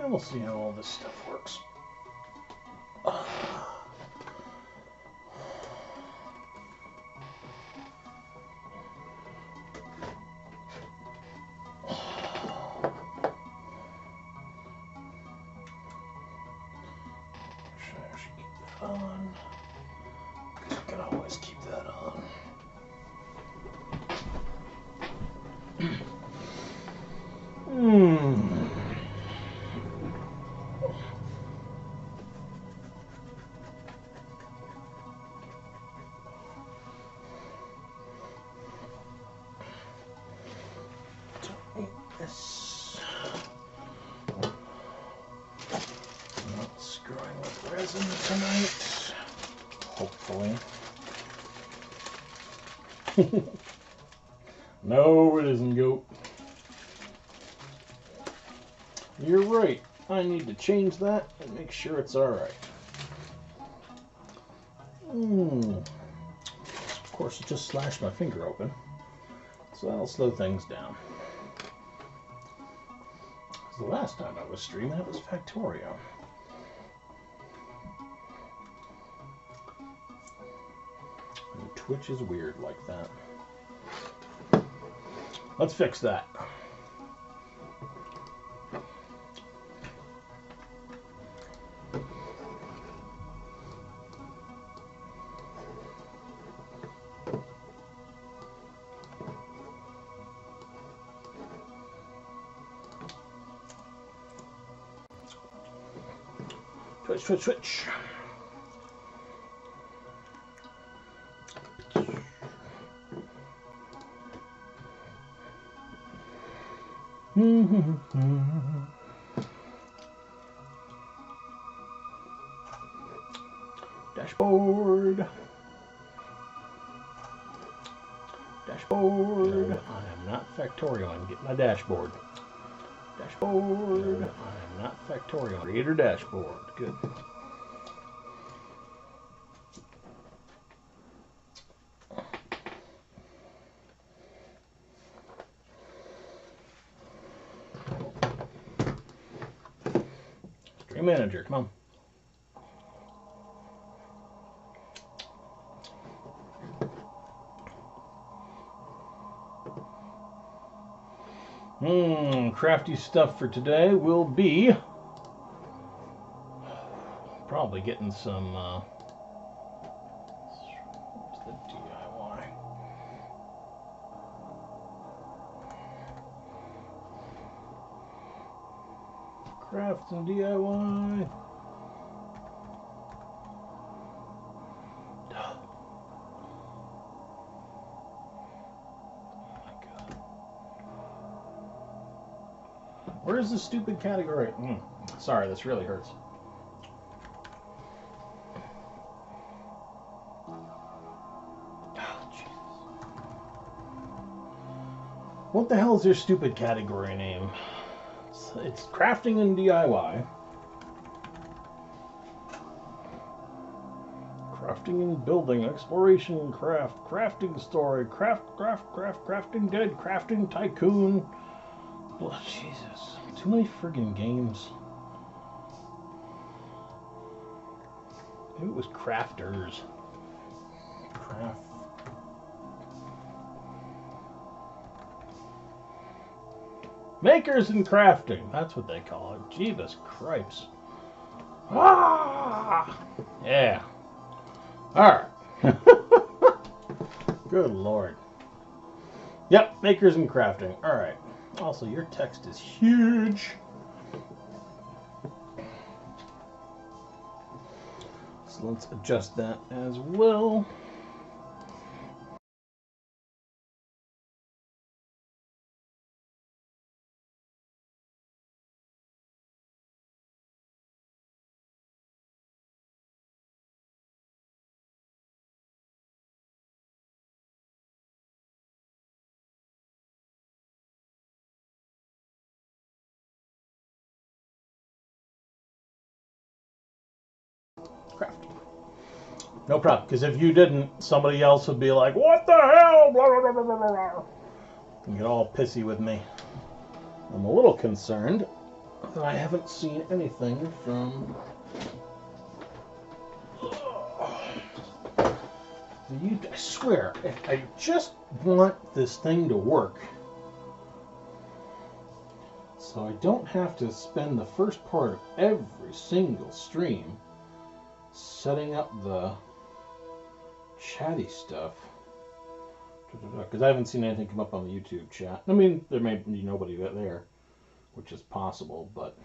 And we'll see how all this stuff works. I should keep that on. Because you can always keep that on. Don't need this. Not screwing with resin tonight. Hopefully. No, it isn't, goat. You're right. I need to change that and make sure it's alright. Of course, it just slashed my finger open. So that'll slow things down. The last time I was streaming, it was Factorio. And Twitch is weird like that. Let's fix that. Switch. Dashboard. No, I am not Factorio. Get my dashboard. Dashboard. No, I am not Factorio. Creator dashboard. Good. Stream manager, come on. Crafty stuff for today will be probably getting some what's the DIY? Crafts and DIY. Where's the stupid category? Sorry, this really hurts. Oh, Jesus. What the hell is your stupid category name? It's crafting and DIY. Crafting and building, exploration, crafting story, crafting dead, crafting tycoon. Oh, Jesus. Too many friggin' games. Maybe it was crafters. Makers and crafting. That's what they call it. Jeebus Cripes. Ah! Yeah. Alright. Good Lord. Yep, makers and crafting. Alright. Also, your text is huge. So let's adjust that as well. Craft. No problem, because if you didn't, somebody else would be like, what the hell? Blah, blah, blah, blah, blah. And get all pissy with me. I'm a little concerned I haven't seen anything from I swear, I just want this thing to work. So I don't have to spend the first part of every single stream setting up the chatty stuff. Because I haven't seen anything come up on the YouTube chat. I mean, there may be nobody there, which is possible, but...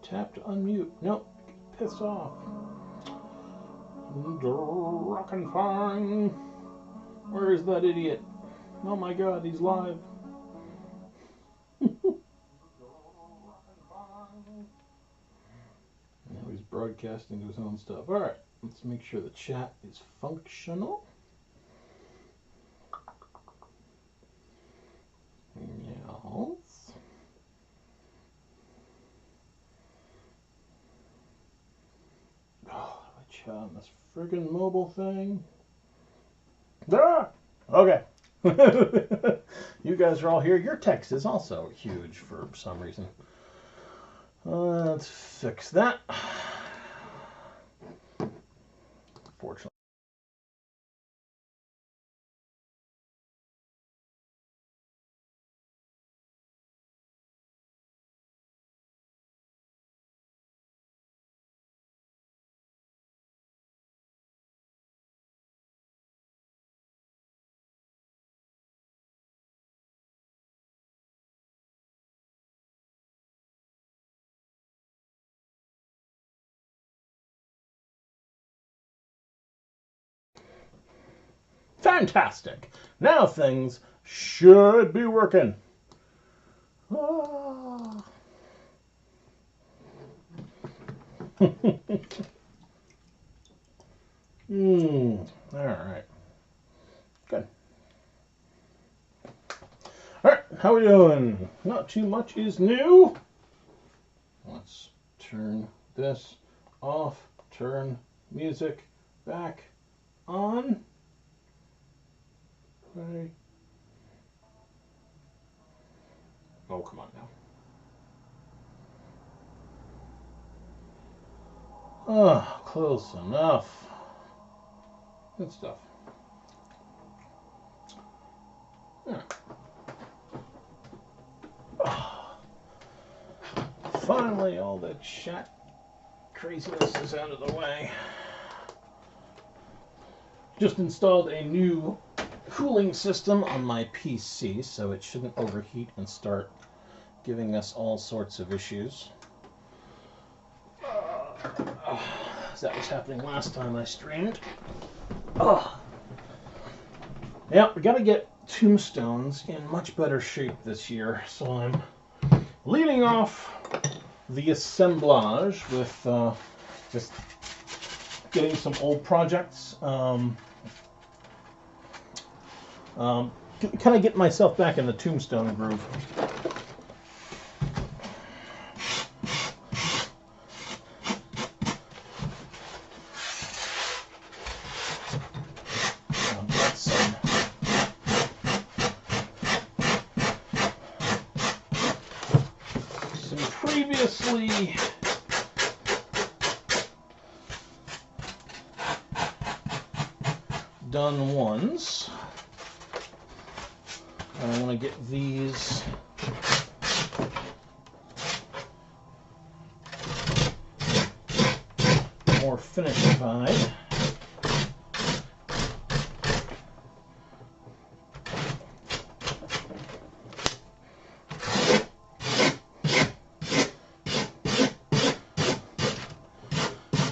Tap to unmute. Nope. Get pissed off. Rockin' fine. Where is that idiot? Oh my god, he's live. Now he's broadcasting his own stuff. Alright, let's make sure the chat is functional. Yes. Oh, I chat on this friggin' mobile thing. Ah! Okay. You guys are all here. Your text is also huge for some reason. Let's fix that. Fortunately. Fantastic. Now things should be working. Ah. All right. Good. All right. How we doing? Not too much is new. Let's turn this off. Turn music back on. Okay. Oh, come on now. Oh, close enough. Good stuff. Yeah. Oh. Finally, all that chat craziness is out of the way. Just installed a new cooling system on my PC, so it shouldn't overheat and start giving us all sorts of issues. That was happening last time I streamed. Yeah, we gotta get tombstones in much better shape this year, so I'm leading off the assemblage with just getting some old projects. Kind of get myself back in the tombstone groove. Previously done ones. I want to get these more finishified.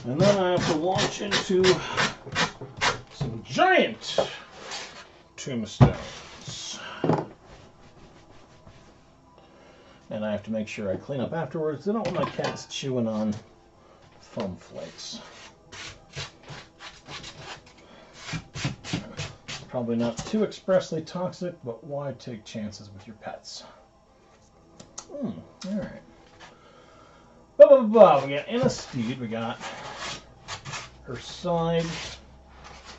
And then I have to launch into some giant tombstones. And I have to make sure I clean up afterwards. I don't want my cats chewing on foam flakes. Probably not too expressly toxic, but why take chances with your pets? Alright. We got Anna-Steed, we got her side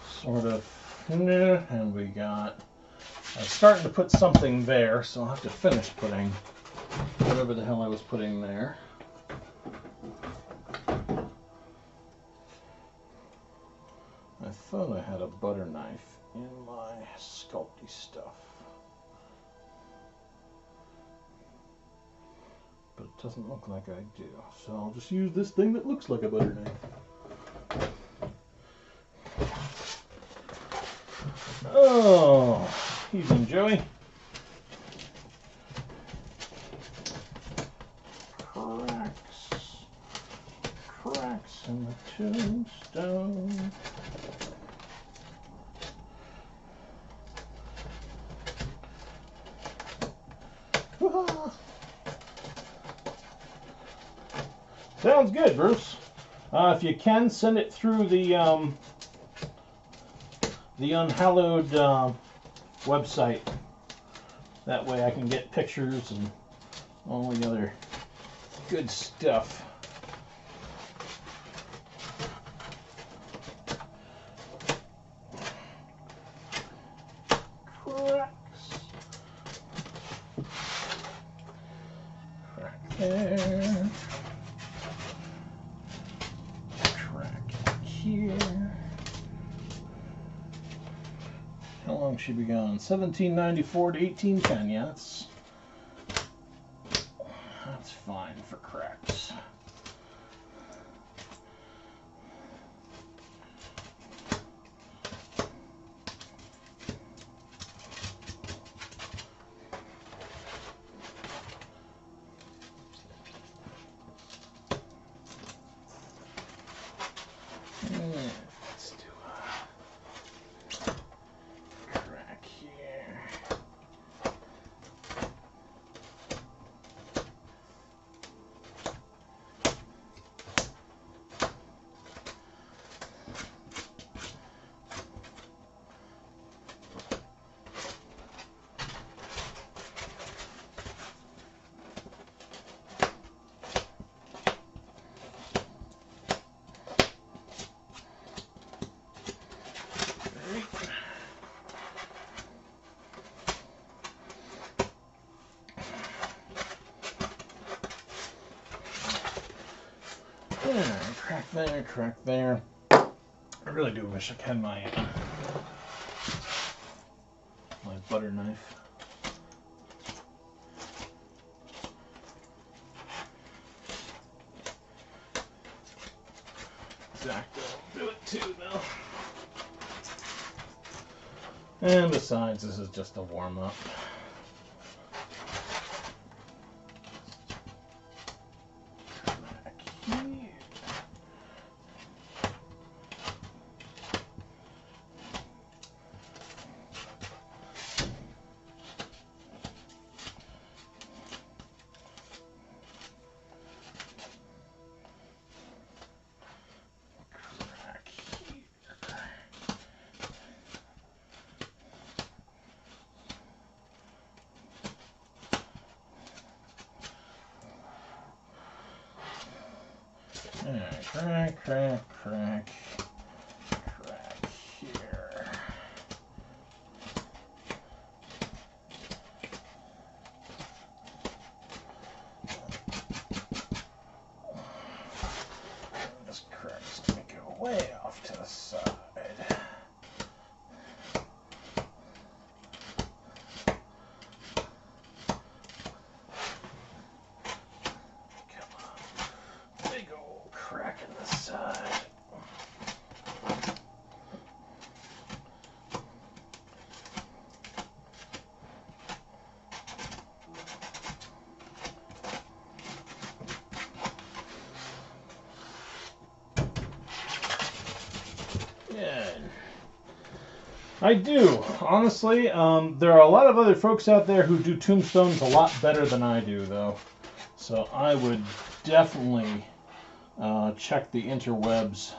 sort of And we got, I was starting to put something there, so I'll have to finish putting whatever the hell I was putting there. I thought I had a butter knife in my sculpty stuff, but it doesn't look like I do, so I'll just use this thing that looks like a butter knife. Oh, evening, Joey. Cracks in the tombstone. Sounds good, Bruce. If you can, send it through the Unhallowed website. That way I can get pictures and all the other good stuff. Cracks. Crack there. Crack here. How long should we be gone? 1794 to 1810. Yeah, that's fine for cracks. Let's do a crack here. Yeah, crack there, crack there. I really do wish I had my butter knife. Exactly, I'll do it too though. And besides, this is just a warm-up. Alright, crack here. This crack's gonna go way off to the side. Crack in the side. Good. I do. Honestly, there are a lot of other folks out there who do tombstones a lot better than I do, though. So I would definitely check the interwebs.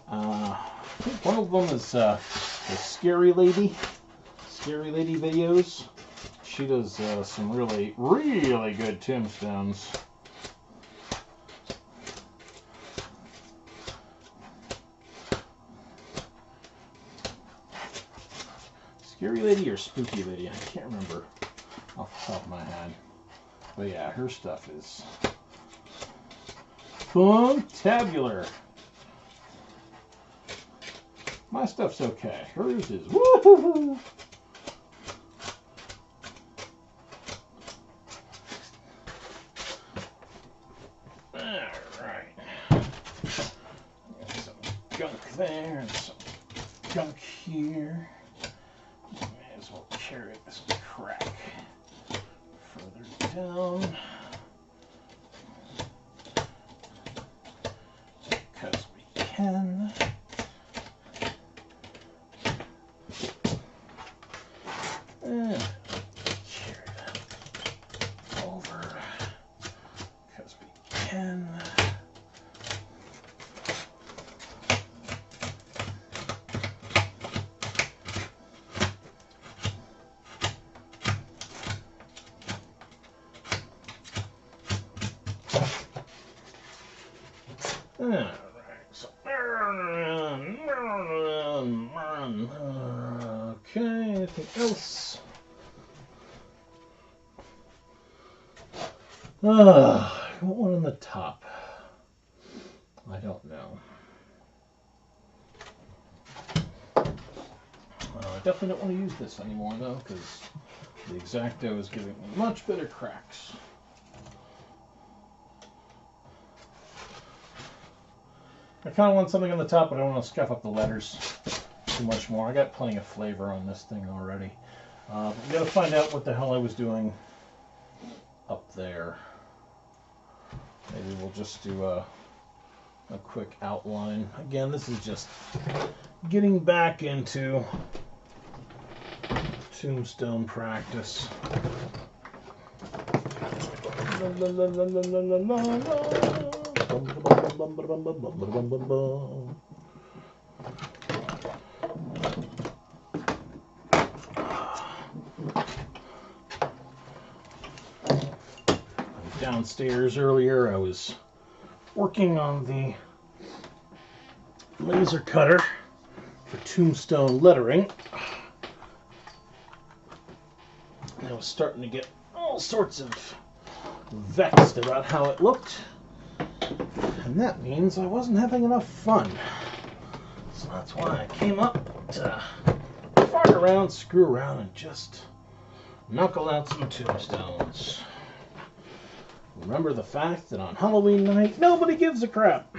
I think one of them is the Scary Lady videos. She does some really good tombstones. Scary Lady or Spooky Lady? I can't remember off the top of my head. But yeah, her stuff is fantabular. My stuff's okay. Hers is woo-hoo-hoo. Alright. Some gunk there and some gunk here. May as well carry this crack further down. Because we can. And carry that over because we can. Alright, so okay, anything else? I want one on the top. I don't know. I definitely don't want to use this anymore though, because the X-Acto is giving me much better cracks. I kind of want something on the top, but I don't want to scuff up the letters too much more. I got plenty of flavor on this thing already. We got to find out what the hell I was doing up there. Maybe we'll just do a quick outline. Again, this is just getting back into tombstone practice. La, la, la, la, la, la, la, la. Downstairs earlier, I was working on the laser cutter for tombstone lettering. And I was starting to get all sorts of vexed about how it looked. And that means I wasn't having enough fun. So that's why I came up to fart around, screw around, and just knuckle out some tombstones. Remember the fact that on Halloween night, nobody gives a crap.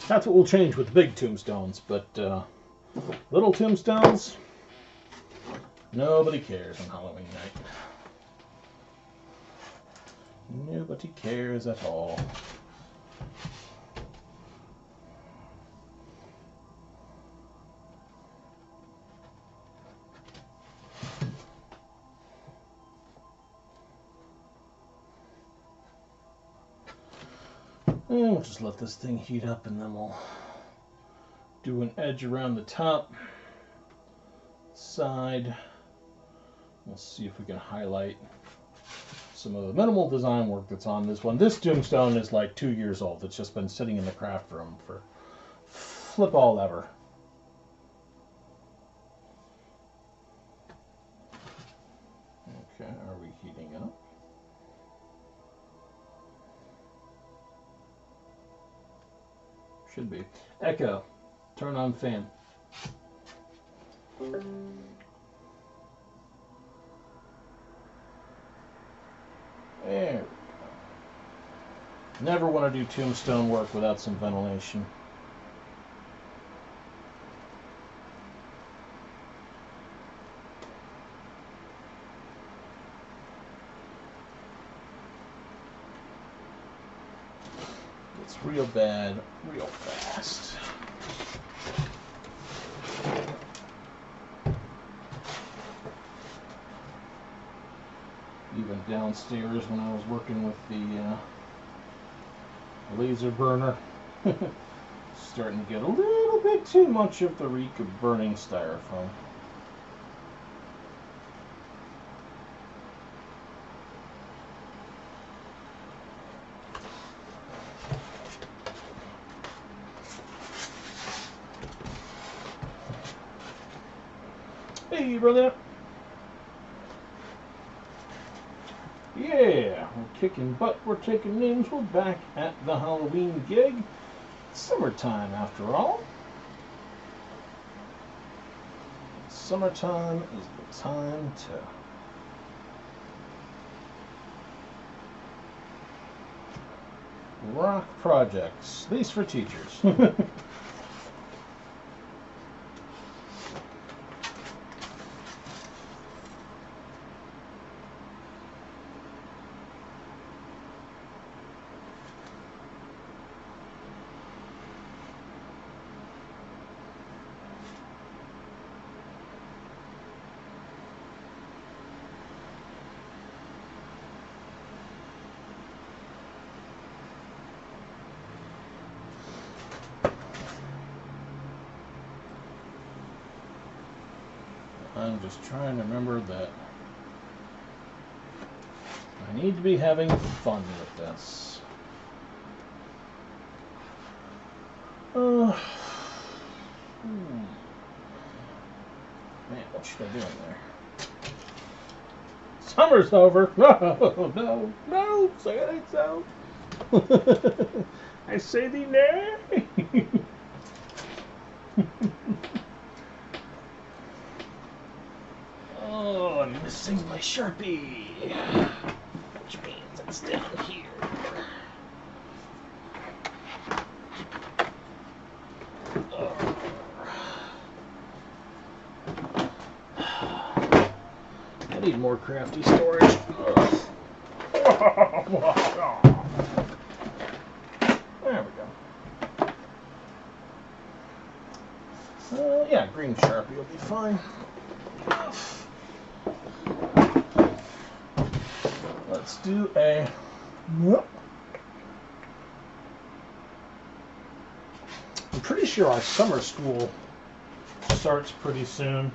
That's what will change with big tombstones, but little tombstones, nobody cares on Halloween night. Nobody cares at all. And we'll just let this thing heat up, and then we'll do an edge around the top, side. We'll see if we can highlight some of the minimal design work that's on this one. This tombstone is like 2 years old. It's just been sitting in the craft room for flip all ever. Okay, are we heating up? Should be. Echo, turn on fan. There we go. Never want to do tombstone work without some ventilation. It's real bad, real fast. Even downstairs when I was working with the laser burner, starting to get a little bit too much of the reek of burning styrofoam. Hey, brother. Yeah, we're kicking butt, we're taking names, we're back at the Halloween gig. Summertime, after all. Summertime is the time to rock projects, at least for teachers. I'm just trying to remember that I need to be having fun with this. Man, what should I do in there? Summer's over. No, no, no. Say it ain't so. I say thee nay. Oh, I'm missing my Sharpie. Which means it's down here. I need more crafty storage. There we go. Yeah, green Sharpie will be fine. Let's do a... I'm pretty sure our summer school starts pretty soon.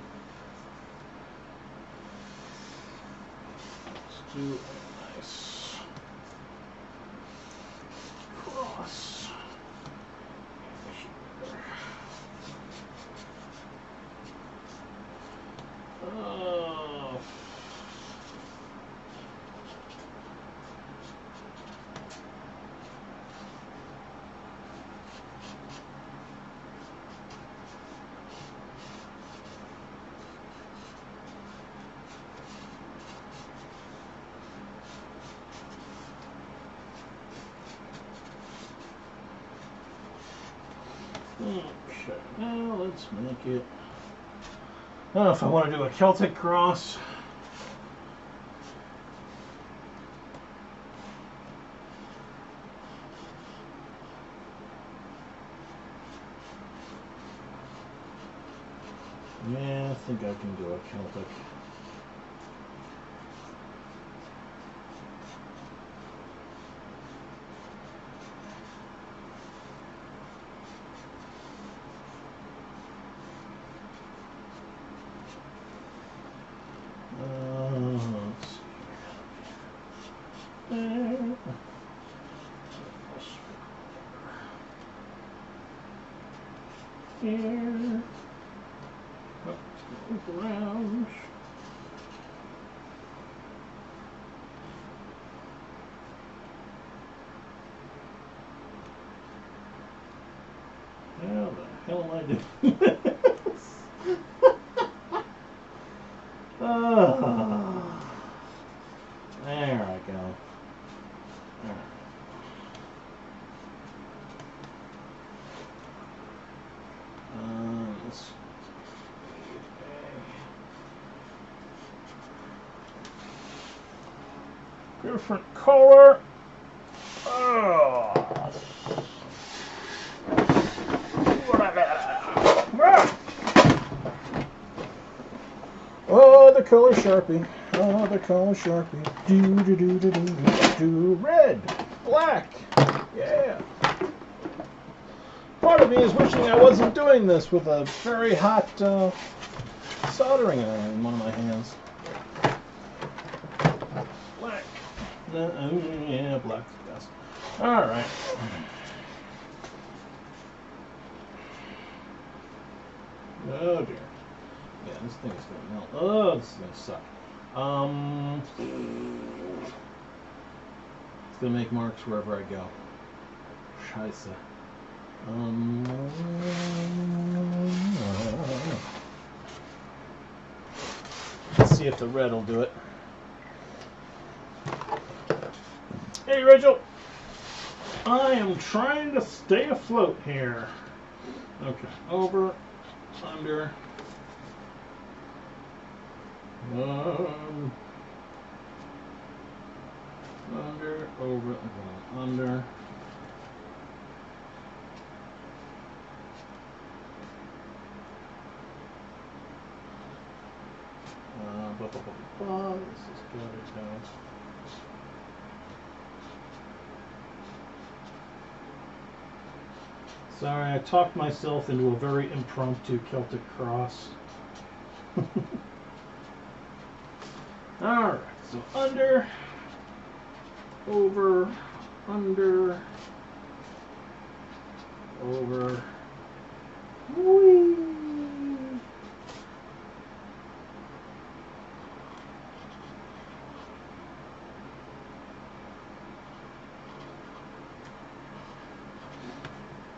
Let's do a nice cross. Okay, now let's make it. I don't know if I want to do a Celtic cross. Yeah, I think I can do a Celtic. Let's see. There. Here. Look around. How the hell am I doing this? Oh, there I go. All right. Let's different color. Oh. Oh, the color Sharpie. Oh, the color Sharpie. Do do do do do do. Red, black. Yeah. Part of me is wishing I wasn't doing this with a very hot soldering iron in one of my hands. Black. Yeah, black's the best. All right. Oh dear. Yeah, this thing is gonna melt. Oh, this is gonna suck. It's gonna make marks wherever I go. Scheiße. Let's see if the red will do it. Hey, Rachel. I am trying to stay afloat here. Okay, over, under, under, over, under. This is good down. Sorry, I talked myself into a very impromptu Celtic cross. Alright, so under, over, under, over, whee.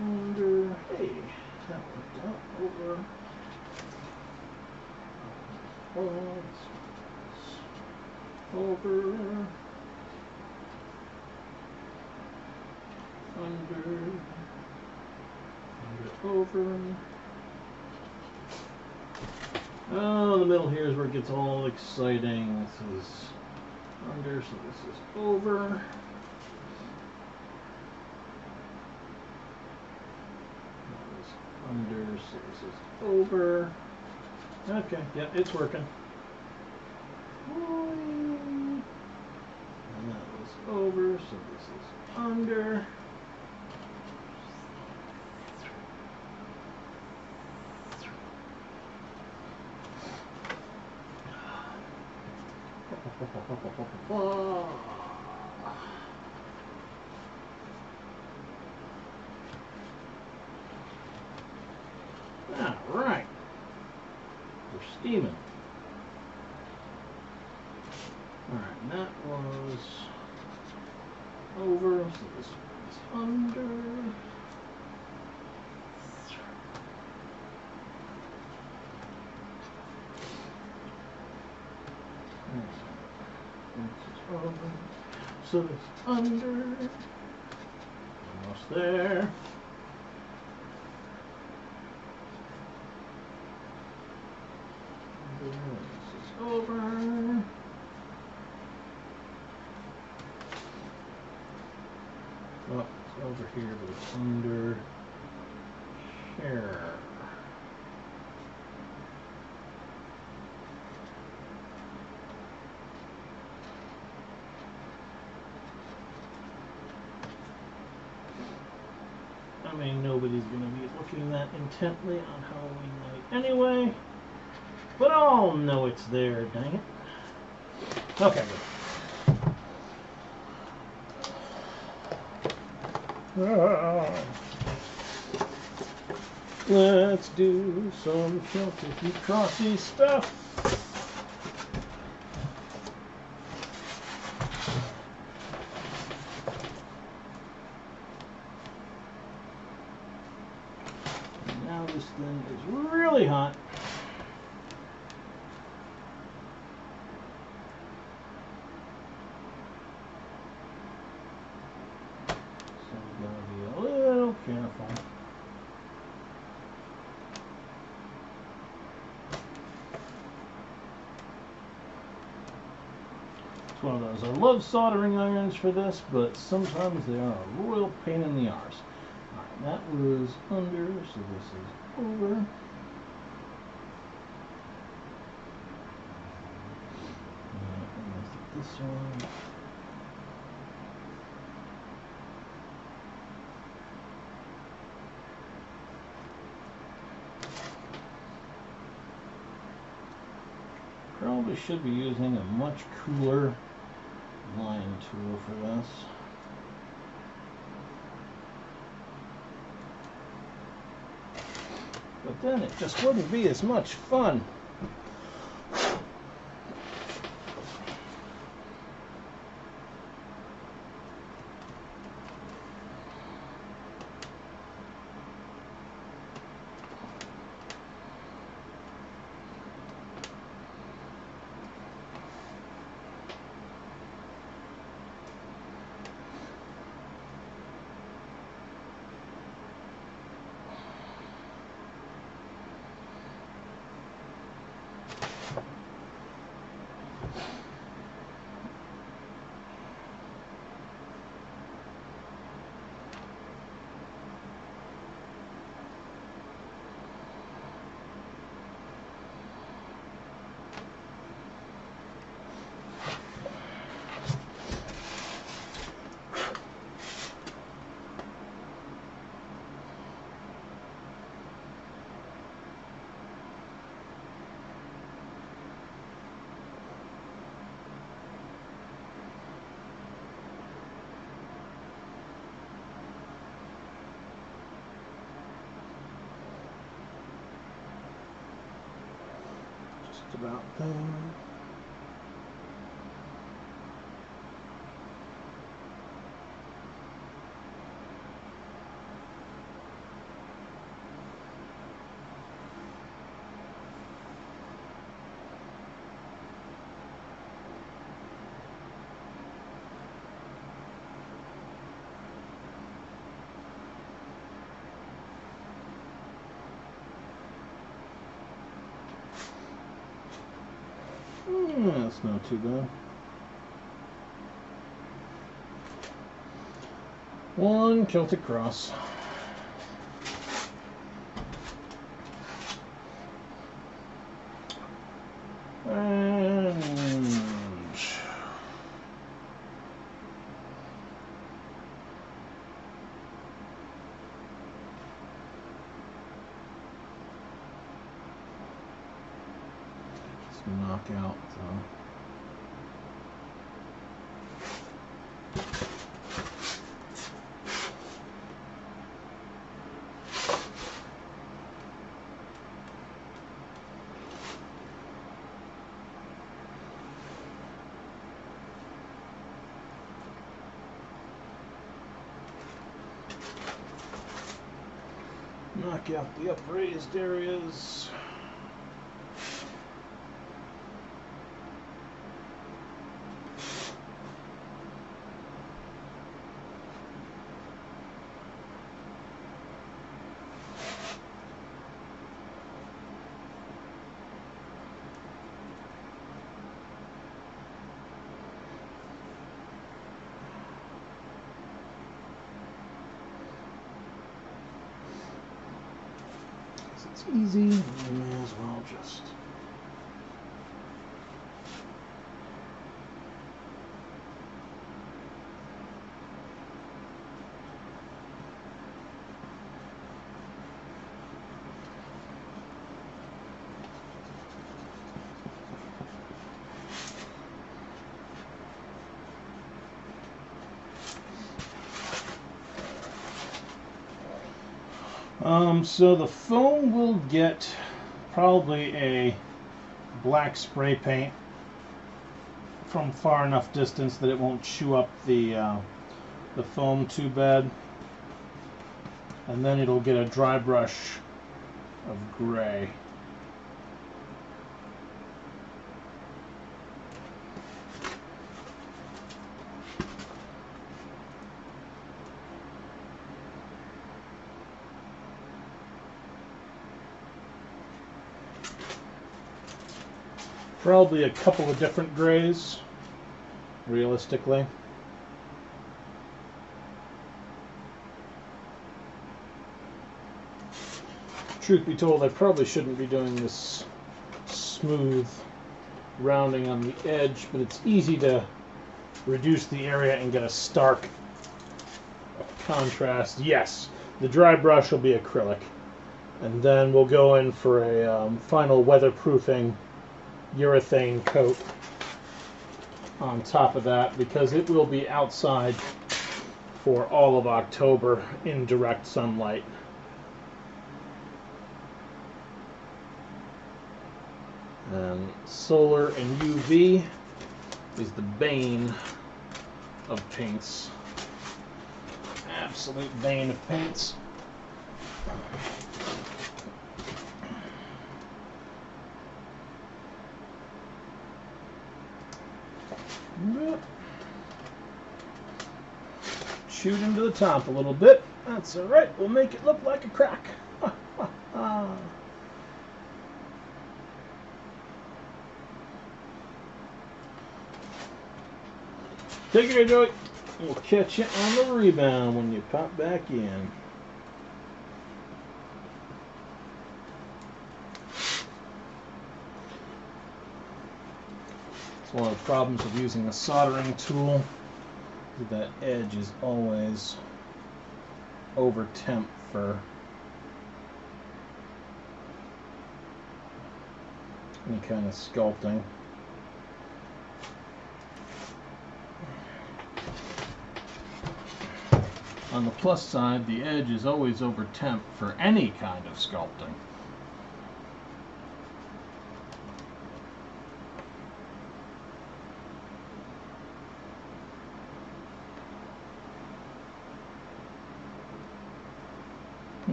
Under, hey, that worked out, over, over, under, over. Oh, the middle here is where it gets all exciting. This is under, so this is over. Under, so this is over. Okay, yeah, it's working. And that was over, so this is under. All right, we're steaming. All right, and that was over, so this is under. Over. So it's under. Almost there. This is over. Oh, it's over here, but it's under here. I mean, nobody's going to be looking that intently on Halloween night anyway, but I'll know it's there, dang it. Okay, good. Let's do some Celtic crossy stuff. Now this thing is really hot. So I'm going to be a little careful. It's one of those. I love soldering irons for this, but sometimes they are a royal pain in the arse. That was under, so this is over. And this one. Probably should be using a much cooler line tool for this. But then it just wouldn't be as much fun. just about there. Yeah, that's not too bad. One Celtic cross. And just knock out knock out the upraised areas. It's easy, you may as well just so the foam will get probably a black spray paint from far enough distance that it won't chew up the foam too bad, and then it'll get a dry brush of gray. Probably a couple of different grays, realistically. Truth be told, I probably shouldn't be doing this smooth rounding on the edge, but it's easy to reduce the area and get a stark contrast. Yes, the dry brush will be acrylic, and then we'll go in for a final weatherproofing urethane coat on top of that, because it will be outside for all of October in direct sunlight. And solar and UV is the bane of paints. Absolute bane of paints. Shoot into the top a little bit. That's all right. We'll make it look like a crack. Take care, Joey. We'll catch you on the rebound when you pop back in. It's one of the problems with using a soldering tool. That edge is always over temp for any kind of sculpting. On the plus side, the edge is always over temp for any kind of sculpting.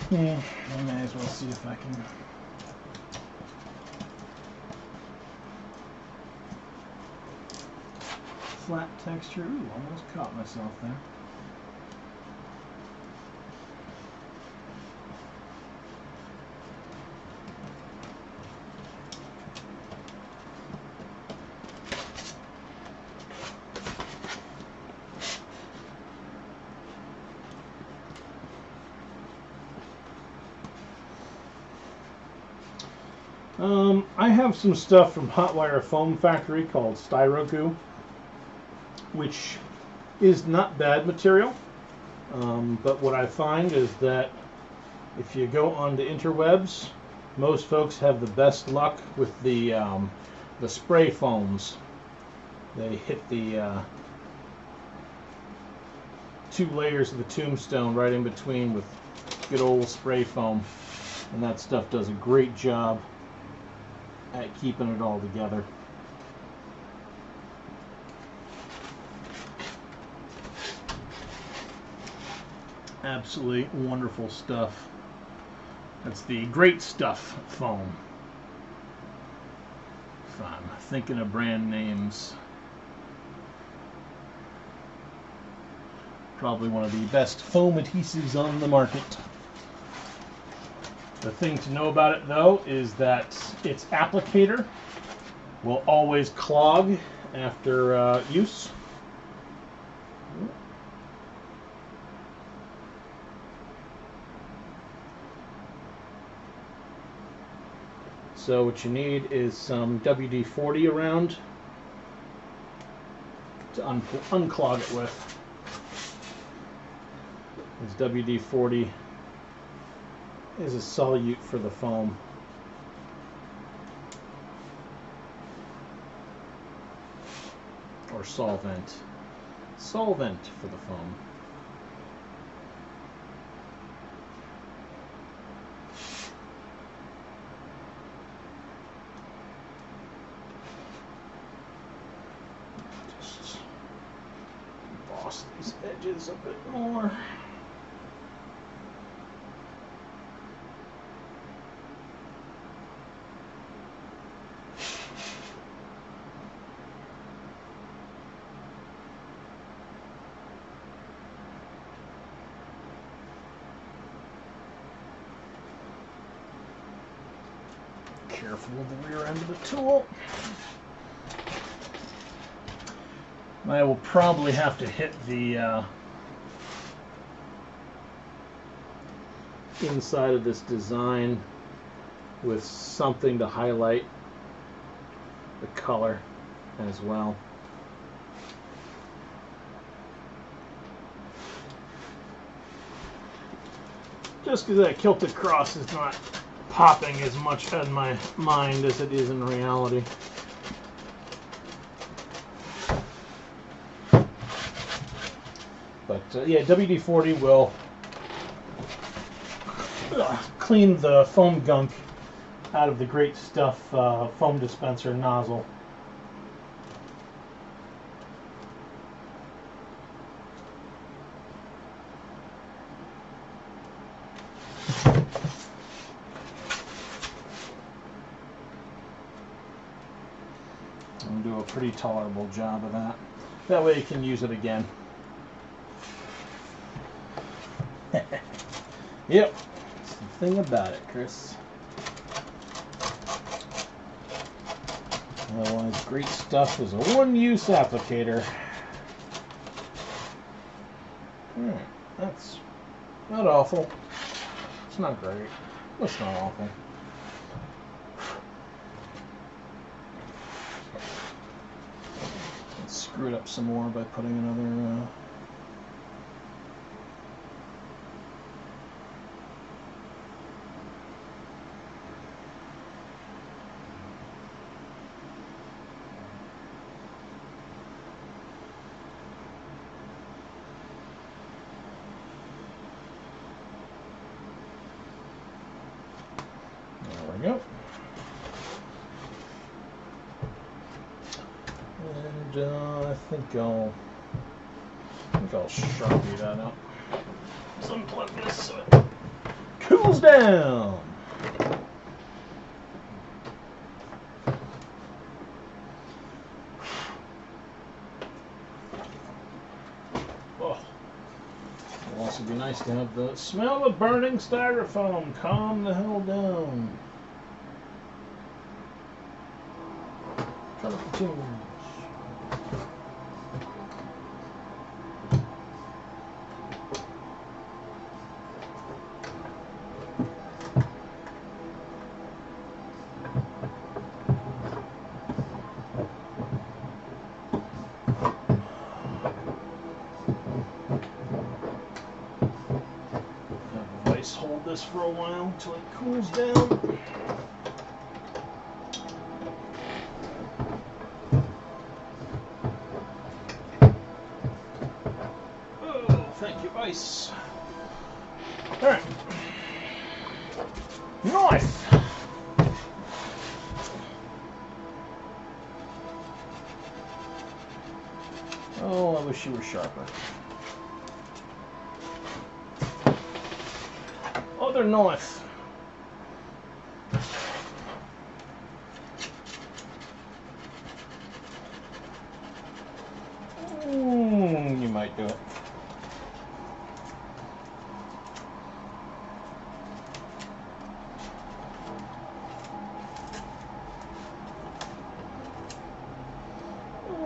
Yeah, I may as well see if I can. Flat texture. Ooh, almost caught myself there. I have some stuff from Hotwire Foam Factory called Styroku, which is not bad material. But what I find is that if you go on the interwebs, most folks have the best luck with the spray foams. They hit the 2 layers of the tombstone right in between with good old spray foam, and that stuff does a great job at keeping it all together. Absolutely wonderful stuff. That's the Great Stuff foam. If I'm thinking of brand names. Probably one of the best foam adhesives on the market. The thing to know about it, though, is that its applicator will always clog after use. So what you need is some WD-40 around to unclog it with. This WD-40 is a solute for the foam. Or solvent. Solvent for the foam. Just emboss these edges a bit more. Careful with the rear end of the tool. I will probably have to hit the inside of this design with something to highlight the color as well. Just because that kilted cross is not popping as much in my mind as it is in reality. But yeah, WD-40 will clean the foam gunk out of the Great Stuff foam dispenser nozzle. And do a pretty tolerable job of that. That way you can use it again. Yep, that's the thing about it, Chris. Otherwise, Great Stuff is a one-use applicator. That's not awful. It's not great. It's not awful. Let's screw it up some more by putting another there we go. And I think I'll Sharpie that up. Let's unplug this so it cools down. Oh. It'll also be nice to have the smell of burning styrofoam calm the hell down. Colorful tunes. Hold this for a while until it cools down. Oh, thank you, ice. All right. Knife. Oh, I wish you were sharper. Other knife. You might do it.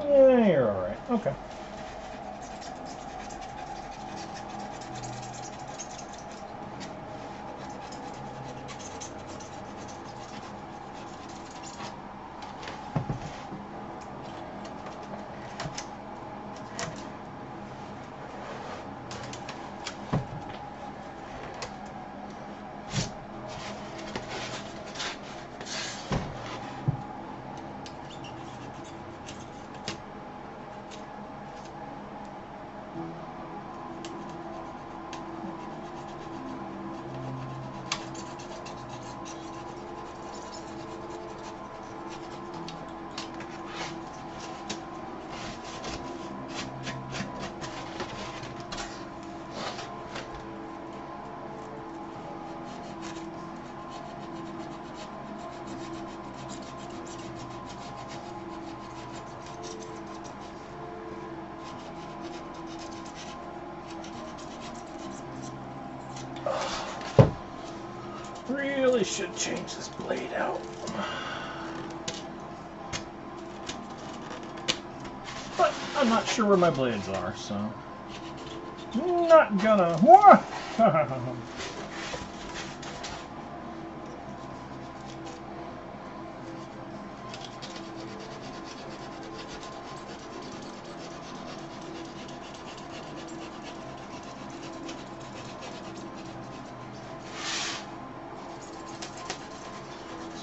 Yeah, you're all right. Okay. Really should change this blade out. But I'm not sure where my blades are, so not gonna.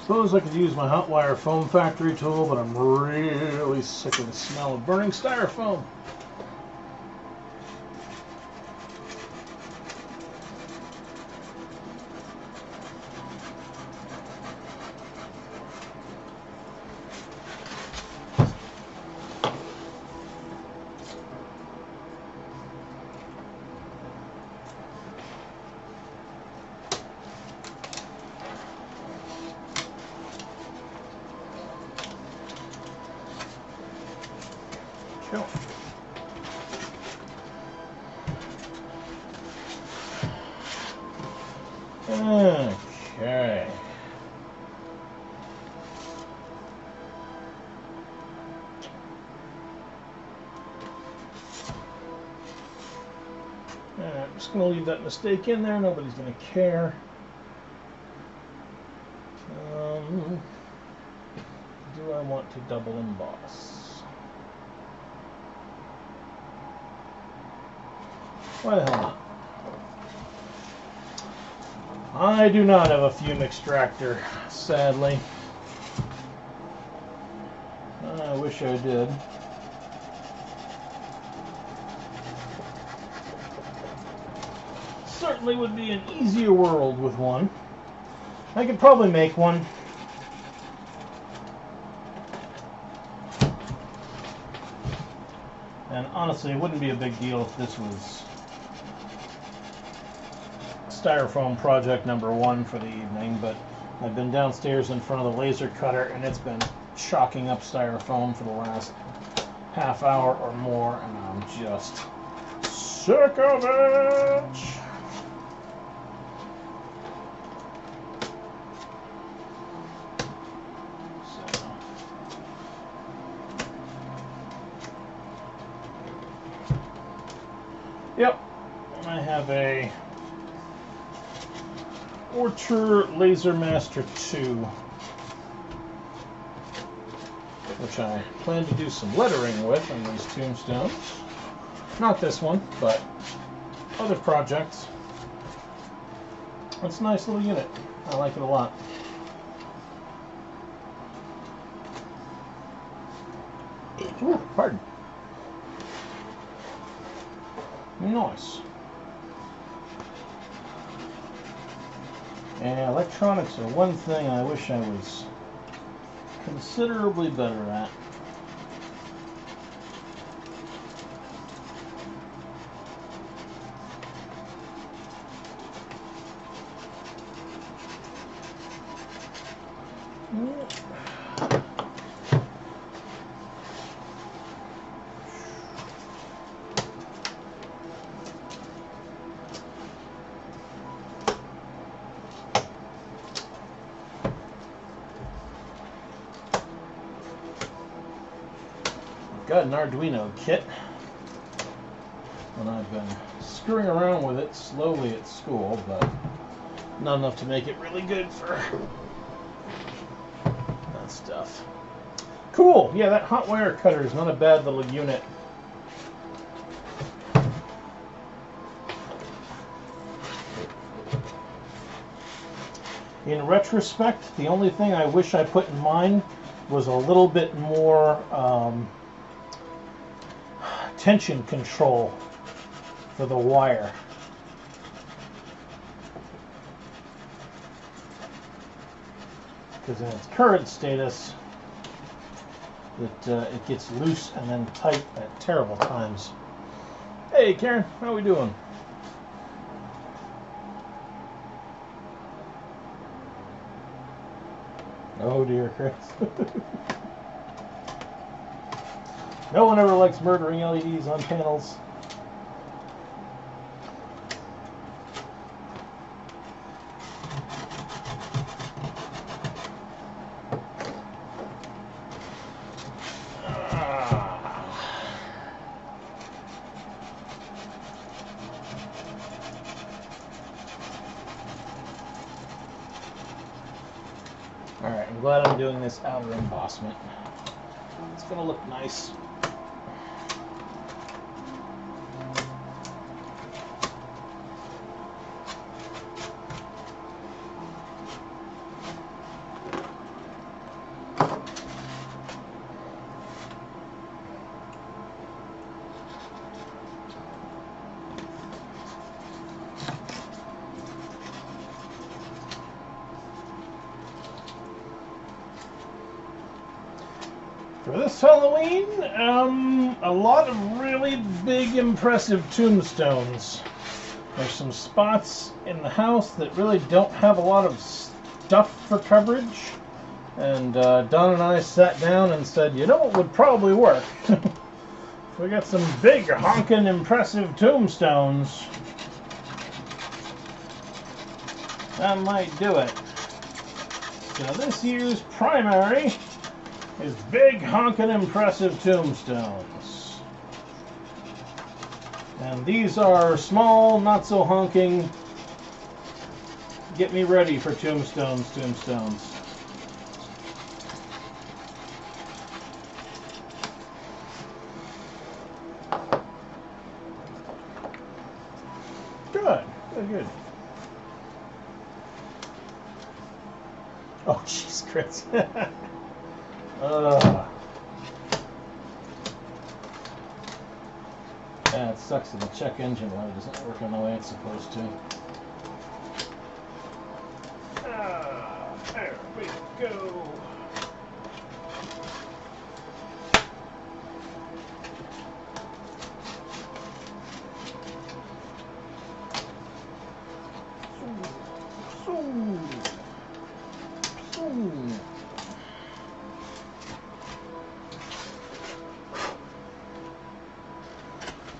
Suppose I could use my hot wire foam factory tool, but I'm really sick of the smell of burning styrofoam. Cool. Okay. I'm just going to leave that mistake in there. Nobody's going to care. Do I want to double emboss? Why the hell not? I do not have a fume extractor, sadly. I wish I did. Certainly would be an easier world with one. I could probably make one. And honestly, it wouldn't be a big deal if this was styrofoam project number 1 for the evening, but I've been downstairs in front of the laser cutter and it's been chalking up styrofoam for the last half hour or more, and I'm just sick of it. Yep, I have a Orchard Laser Master 2, which I plan to do some lettering with on these tombstones. Not this one, but other projects. It's a nice little unit. I like it a lot. Ooh, pardon. Nice. And electronics are one thing I wish I was considerably better at. Got an Arduino kit, and I've been screwing around with it slowly at school, but not enough to make it really good for that stuff. Cool! Yeah, that hot wire cutter is not a bad little unit. In retrospect, the only thing I wish I put in mine was a little bit more tension control for the wire. Because in its current status, it gets loose and then tight at terrible times. Hey Karen, how are we doing? Oh dear, Chris. No one ever likes murdering LEDs on panels. Alright, I'm glad I'm doing this outer embossment. It's going to look nice. For this Halloween, a lot of really big, impressive tombstones. There's some spots in the house that really don't have a lot of stuff for coverage. And Don and I sat down and said, you know what would probably work? If we got some big, honking, impressive tombstones, that might do it. So this year's primary is big, honkin', impressive tombstones. And these are small, not so honking, get me ready for tombstones. Good. Oh, jeez, Chris. Yeah, it sucks that the check engine light isn't working the way it's supposed to. There we go.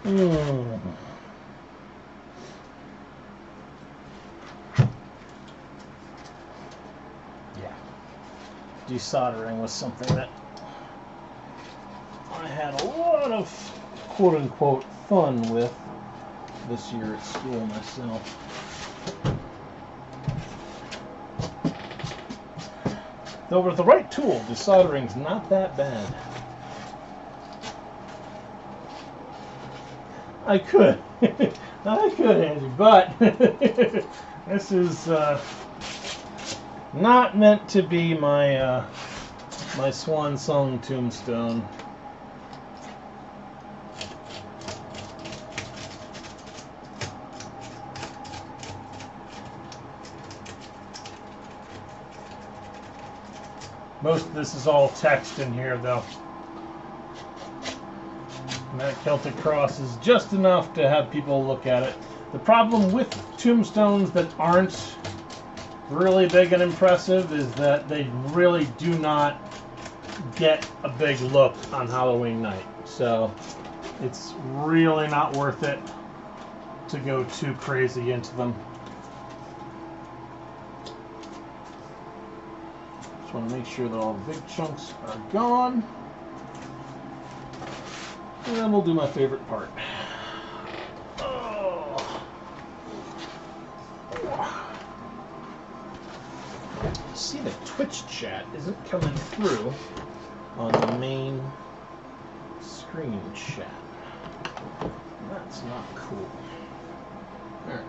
Mm. Yeah. Desoldering was something that I had a lot of quote-unquote fun with this year at school myself. Though with the right tool, desoldering's not that bad. I could. I could, Angie, but this is not meant to be my my swan song tombstone. Most of this is all text in here, though. And that Celtic cross is just enough to have people look at it. The problem with tombstones that aren't really big and impressive is that they really do not get a big look on Halloween night. So it's really not worth it to go too crazy into them. Just want to make sure that all the big chunks are gone. And then we'll do my favorite part. Oh. See, the Twitch chat isn't coming through on the main screen chat. That's not cool. Alright.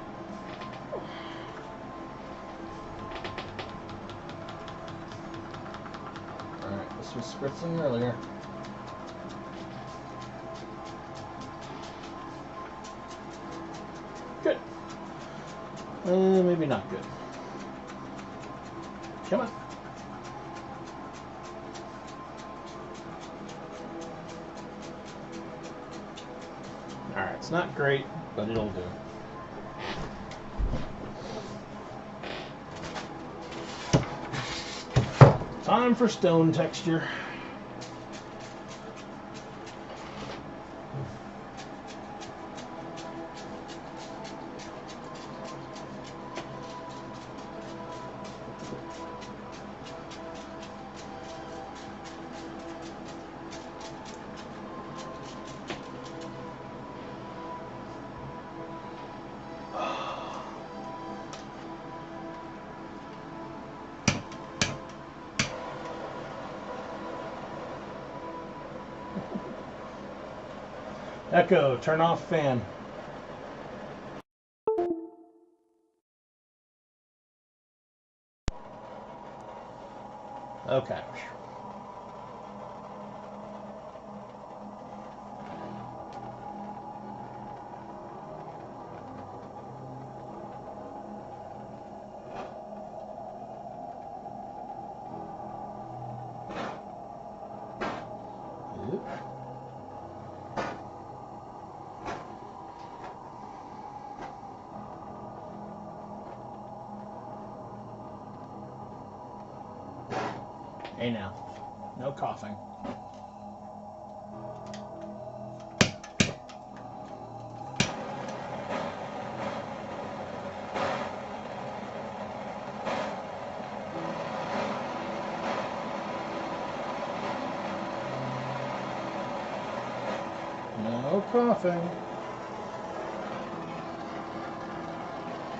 Alright, this was spritzing earlier. Good. Maybe not good. Come on. Alright, it's not great, but it'll do. Time for stone texture. Echo, turn off fan. Okay. Hey now, no coughing. No coughing.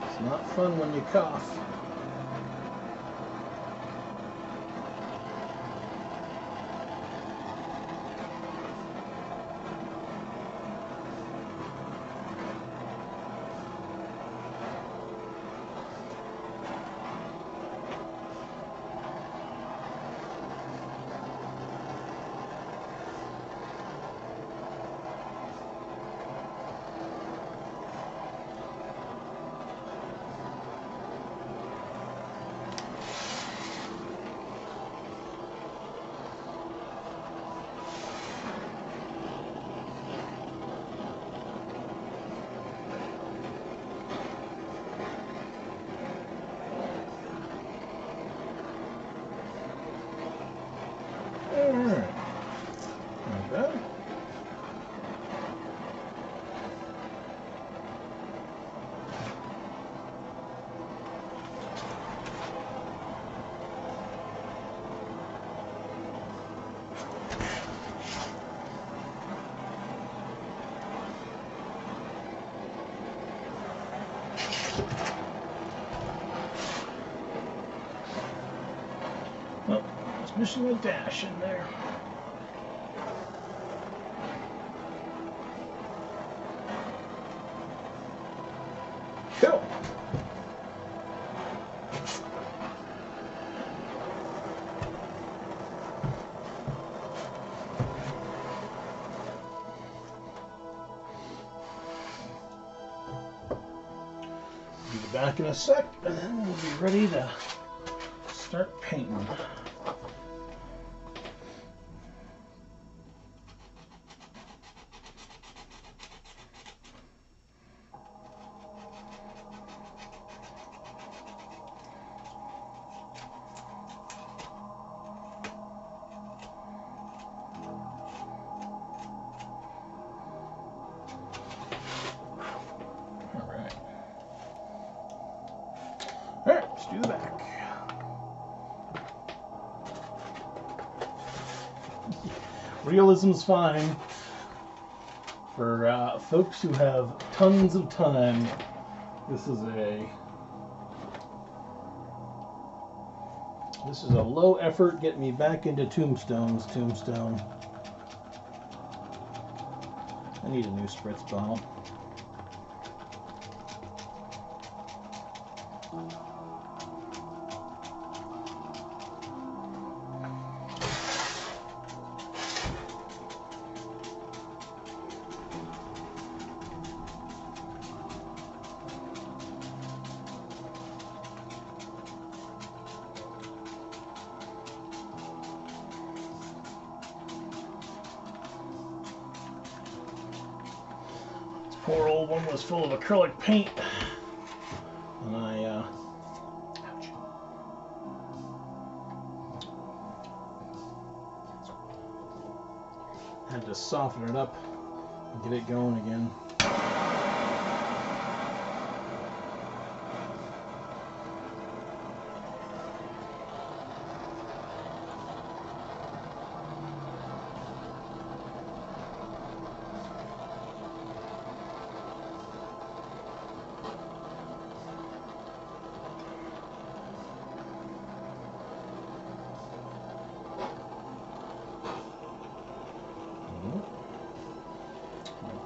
It's not fun when you cough. Oh, it's missing a dash in there. Cool. Be back in a sec, and then we'll be ready to start painting. Alright, let's do the back. Realism's fine. For folks who have tons of time, this is a low effort, get me back into tombstone. I need a new spritz bottle. Poor old one was full of acrylic paint, and I had to soften it up and get it going again.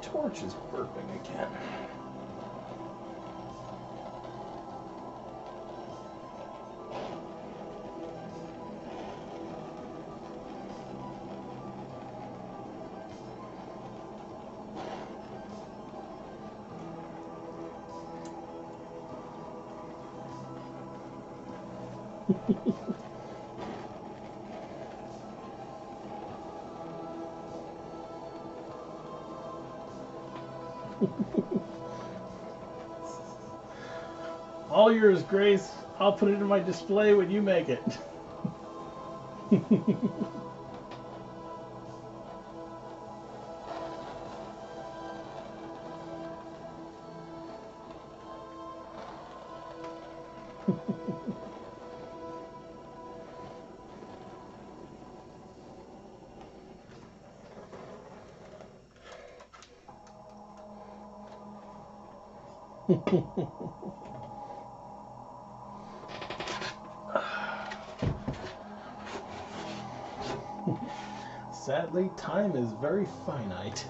Torch is burping again. All yours, Grace. I'll put it in my display when you make it. Sadly, time is very finite.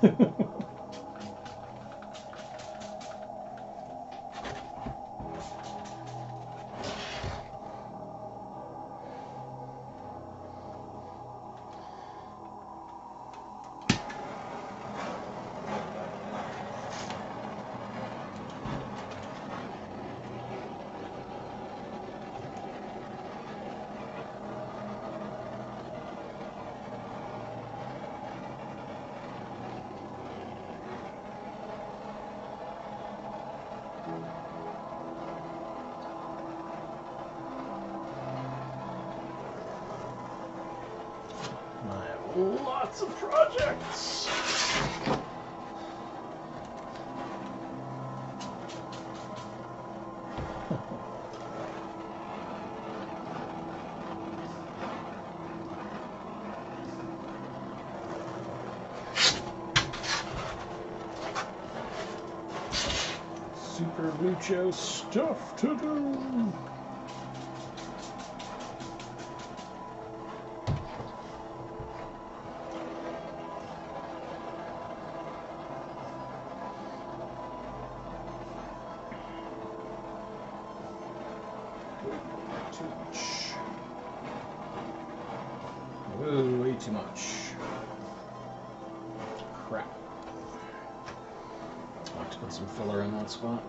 Lots of projects. Super Mucho stuff to do. Too much. Whoa, way too much. Crap. I'll have to put some filler in that spot.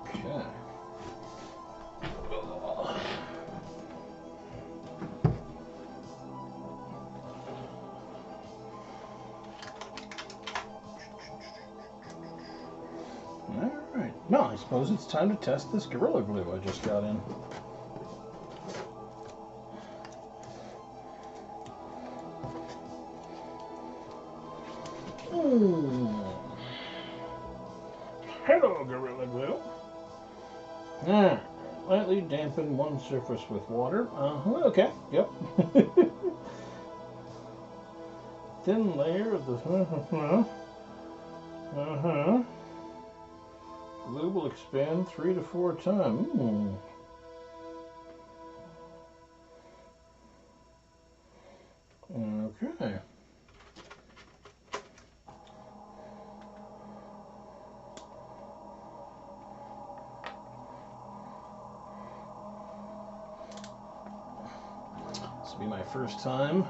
Okay. Alright, well, I suppose it's time to test this Gorilla Glue I just got in. Hello, Gorilla Glue. Alright, lightly dampen one surface with water. Okay, yep. Thin layer of the... Glue will expand 3 to 4 times. Okay. This will be my first time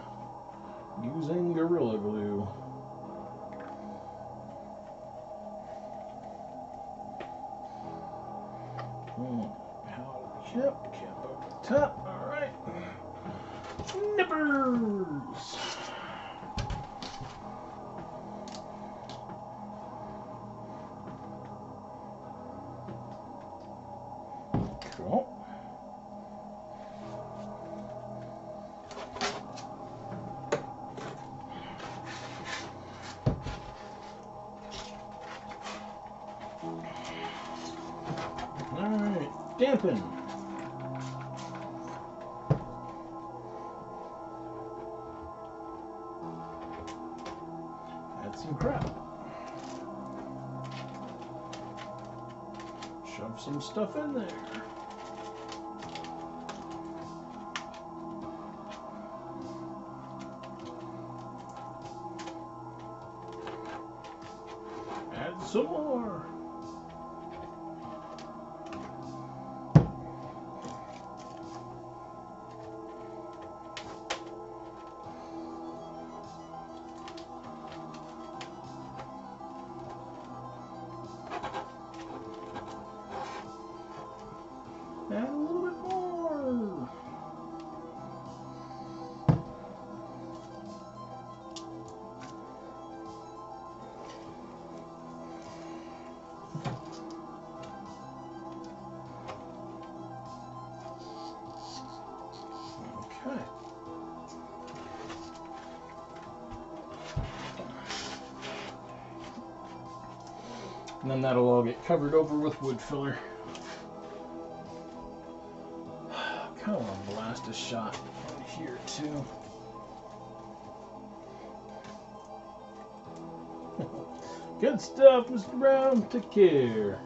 using Gorilla Glue. Yep, cap up the top. All right. Nippers. Cool. All right, dampen. Add some crap. Shove some stuff in there. Add some more. Add a little bit more. Okay. And then that'll all get covered over with wood filler. Kind of want to blast a shot in here too. Good stuff, Mr. Brown. Take care.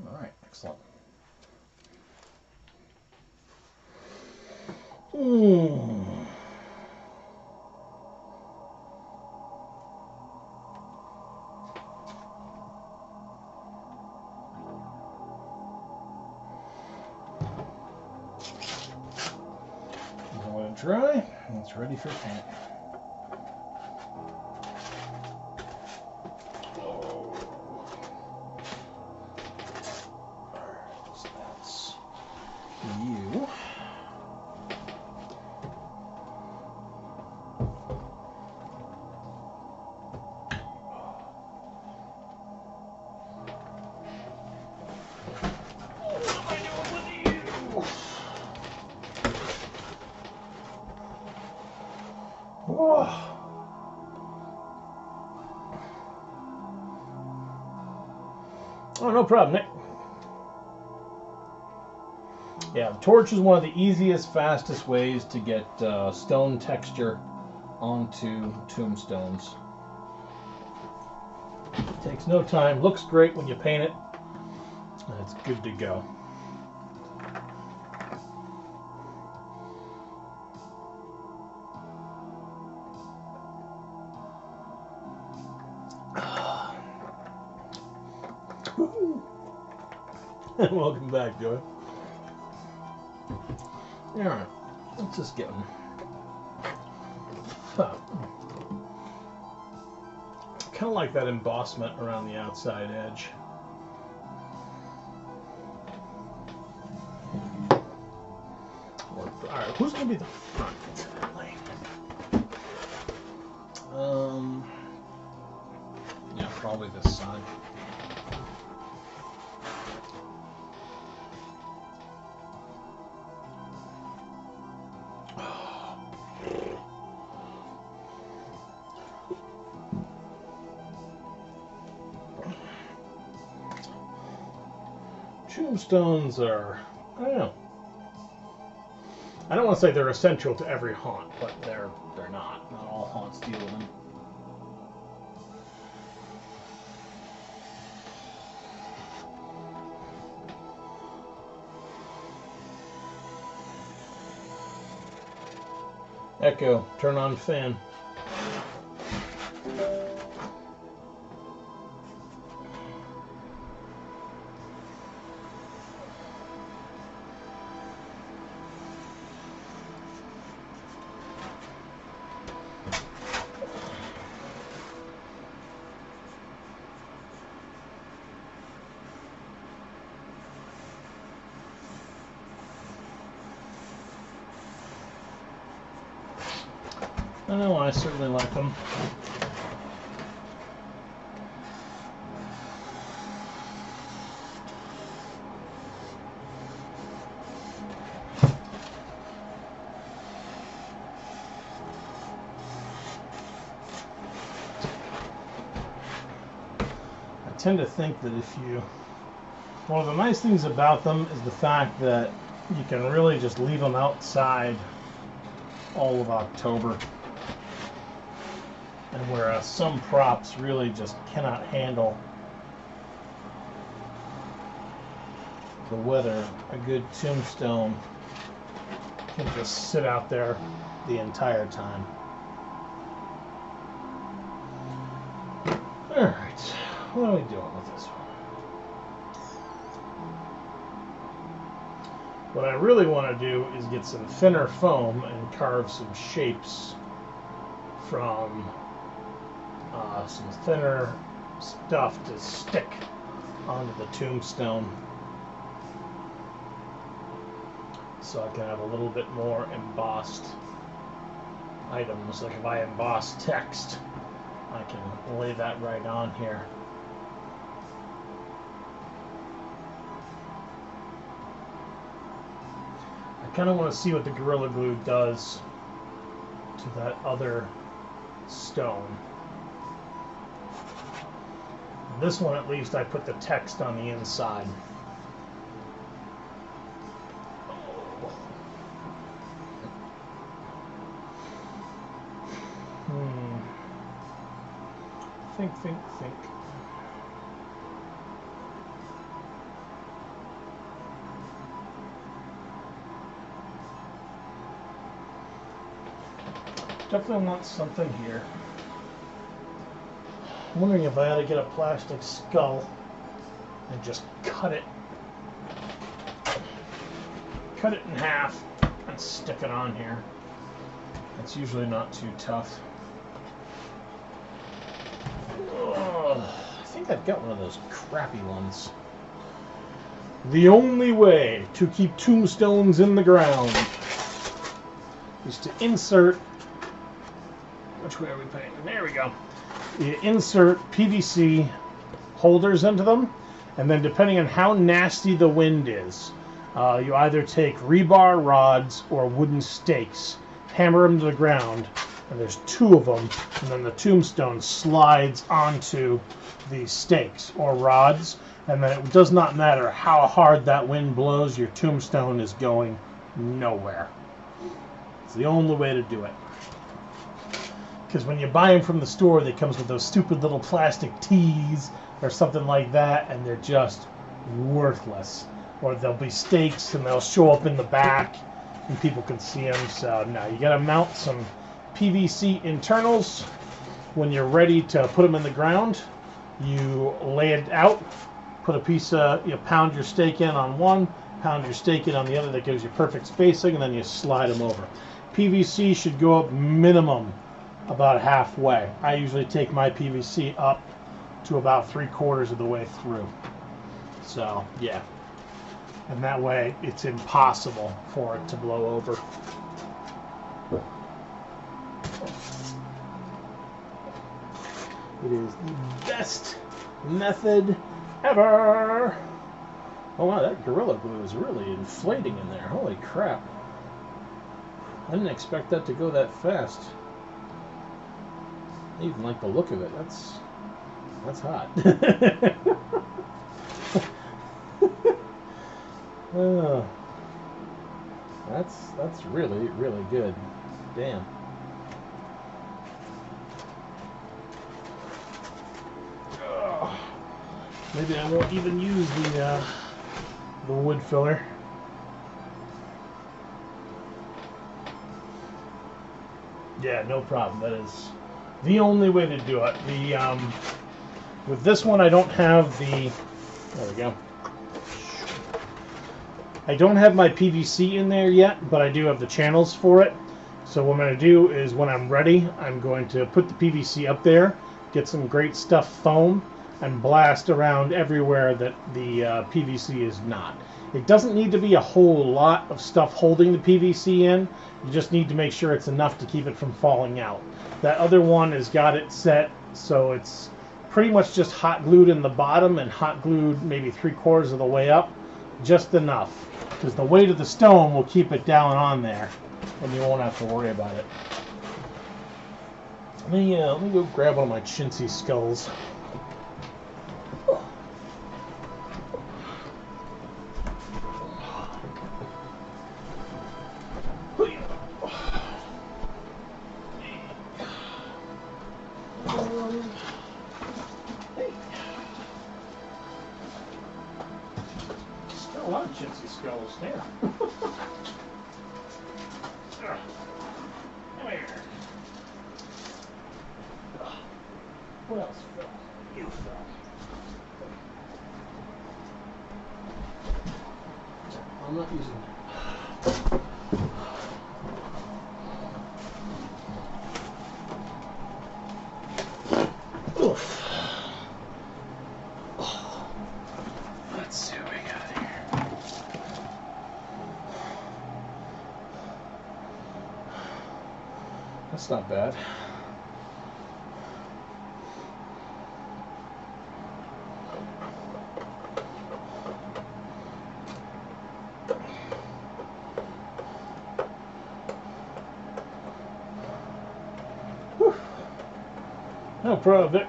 All right, excellent. Let it dry, and it's ready for paint. Oh. you. Oh, no problem, Nick. Yeah, the torch is one of the easiest, fastest ways to get stone texture onto tombstones. It takes no time, looks great when you paint it, and it's good to go. Welcome back, Joey. Alright, let's just get one. Kind of like that embossment around the outside edge. Alright, who's going to be the front? Yeah, probably this side. Tombstones are, I don't know. I don't want to say they're essential to every haunt, but they're not. Not all haunts deal with them. Echo, turn on fan. I know, I certainly like them. I tend to think that one of the nice things about them is the fact that you can really just leave them outside all of October. And whereas some props really just cannot handle the weather, a good tombstone can just sit out there the entire time. Alright, what are we doing with this one? What I really want to do is get some thinner foam and carve some shapes from some thinner stuff to stick onto the tombstone, so I can have a little bit more embossed items. Like if I emboss text, I can lay that right on here. I kind of want to see what the Gorilla Glue does to that other stone. This one, at least, I put the text on the inside. Think. Definitely want something here. I'm wondering if I ought to get a plastic skull and just cut it in half and stick it on here. It's usually not too tough. I think I've got one of those crappy ones. The only way to keep tombstones in the ground is to insert, which way are we painting? There we go. You insert PVC holders into them, and then depending on how nasty the wind is, you either take rebar rods or wooden stakes, hammer them to the ground, and there's two of them, and then the tombstone slides onto the stakes or rods, and then it does not matter how hard that wind blows, your tombstone is going nowhere. It's the only way to do it. Because when you buy them from the store, they comes with those stupid little plastic tees or something like that, and they're just worthless. Or there'll be stakes, and they'll show up in the back, and people can see them. So no, you got to mount some PVC internals. When you're ready to put them in the ground, you lay it out, put a piece of, you pound your stake in on one, pound your stake in on the other. That gives you perfect spacing, and then you slide them over. PVC should go up minimum about halfway. I usually take my PVC up to about 3/4 of the way through. So yeah, and that way it's impossible for it to blow over. It is the best method ever. Oh wow, that Gorilla Glue is really inflating in there. Holy crap. I didn't expect that to go that fast. I even like the look of it. That's hot. That's really, really good. Damn. Maybe I won't even use the wood filler. Yeah, no problem. That is the only way to do it. The with this one, I don't have the. There we go. I don't have my PVC in there yet, but I do have the channels for it. So what I'm going to do is, when I'm ready, I'm going to put the PVC up there, get some great stuff foam, and blast around everywhere that the PVC is not. It doesn't need to be a whole lot of stuff holding the PVC in. You just need to make sure it's enough to keep it from falling out. That other one has got it set so it's pretty much just hot glued in the bottom and hot glued maybe 3/4 of the way up. Just enough, because the weight of the stone will keep it down on there and you won't have to worry about it. Let me go grab one of my chintzy skulls. A lot of chintzy skulls there. Come here. What else, Phil? You, Phil. I'm not using that. Oof. Let's see what we got here. That's not bad. Whew. No problem.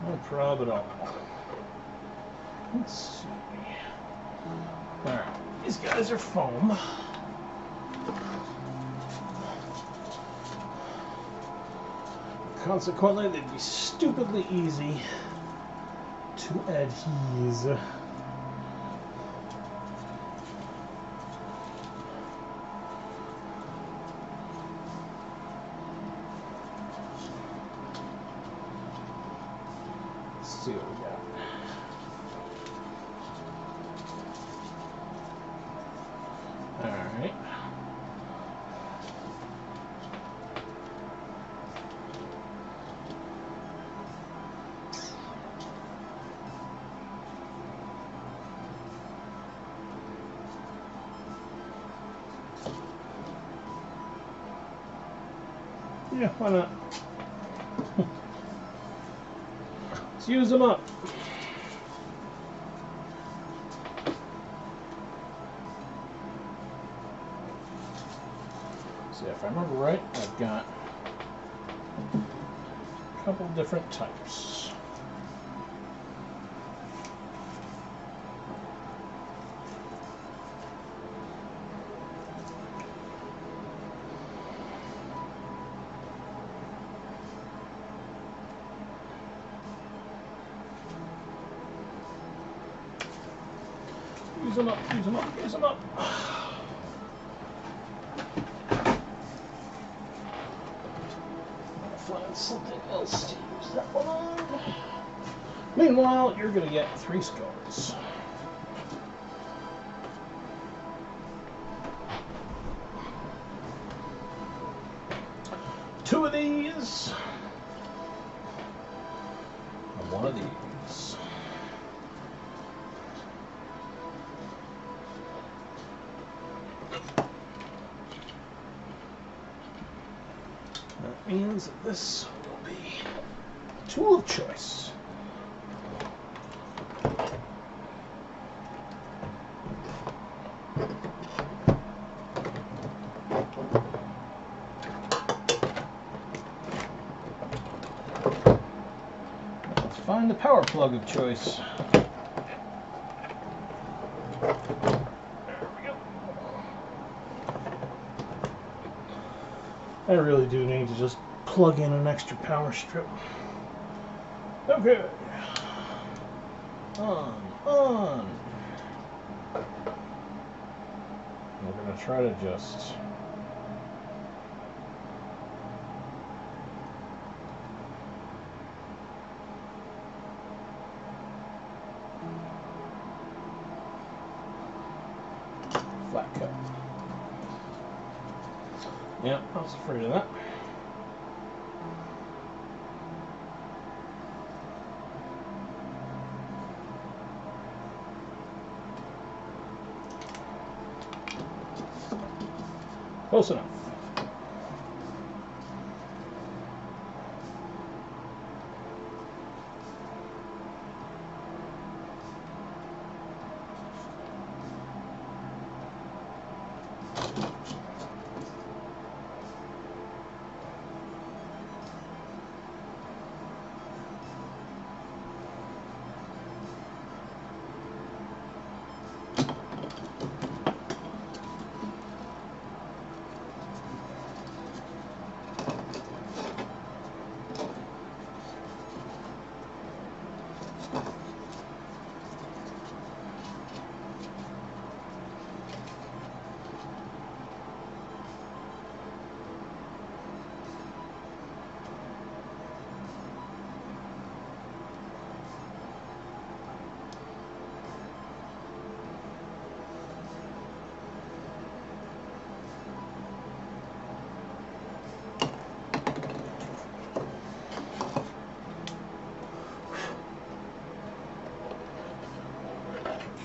No problem at all. Let's see. Alright, these guys are foam. Consequently, they'd be stupidly easy to adhese. Let's see what we got. Alright. Yeah, why not? Let's use them up. See, if I remember right, I've got a couple different types. Use them up, use them up, use them up. I'll find something else to use that one on. Meanwhile, you're going to get 3 skulls. Two of these. And one of these. That means that this will be a tool of choice. Let's find the power plug of choice. I really do need to just plug in an extra power strip. Okay. On. We're going to try to just flat cut. Yeah, I was afraid of that. Close enough.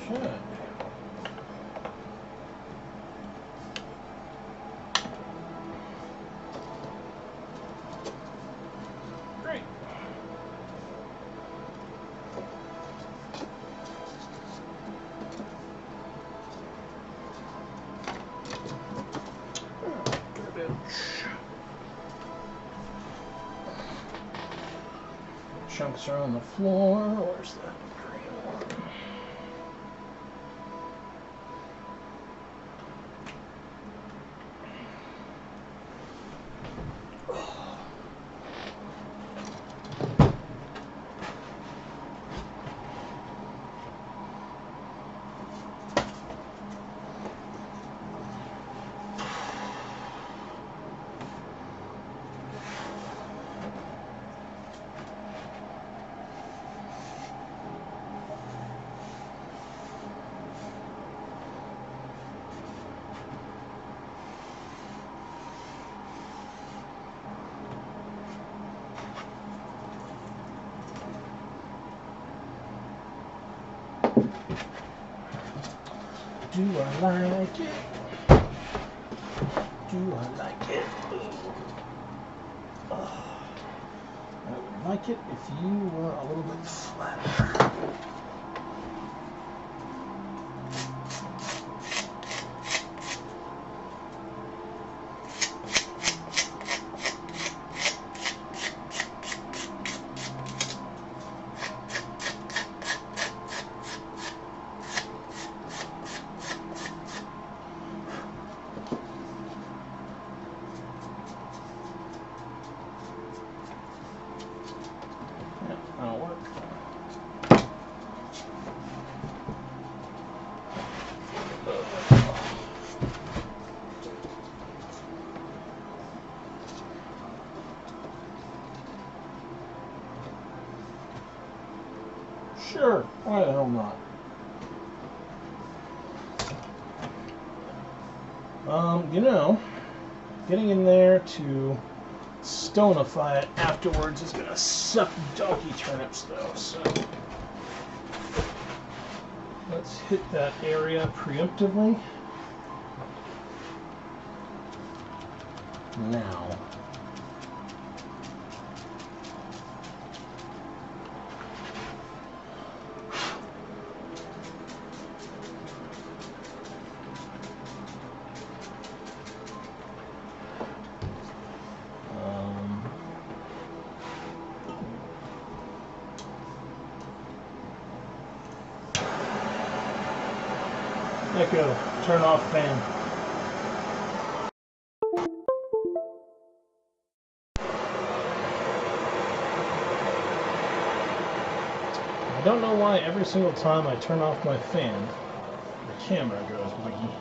Okay. Great. Garbage. Chunks are on the floor. Where's that green one? Do I like it? Do I like it? like it if you were a little bit flatter. That'll work. Sure, why the hell not? You know, getting in there to stonify it afterwards is gonna suck donkey turnips though, so let's hit that area preemptively. Now. Echo, turn off fan. I don't know why every single time I turn off my fan, the camera goes wiggy.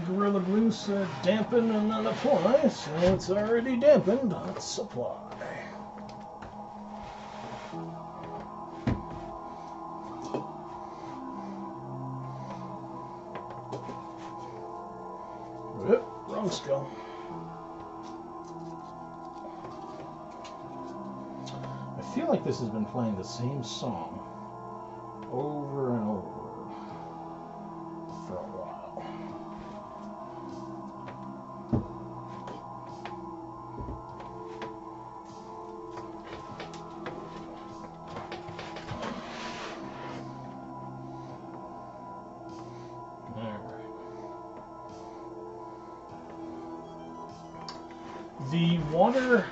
Gorilla Glue said dampen and then apply, so it's already dampened. Let's apply. Whoop, wrong skull. I feel like this has been playing the same song over and over for a while. The water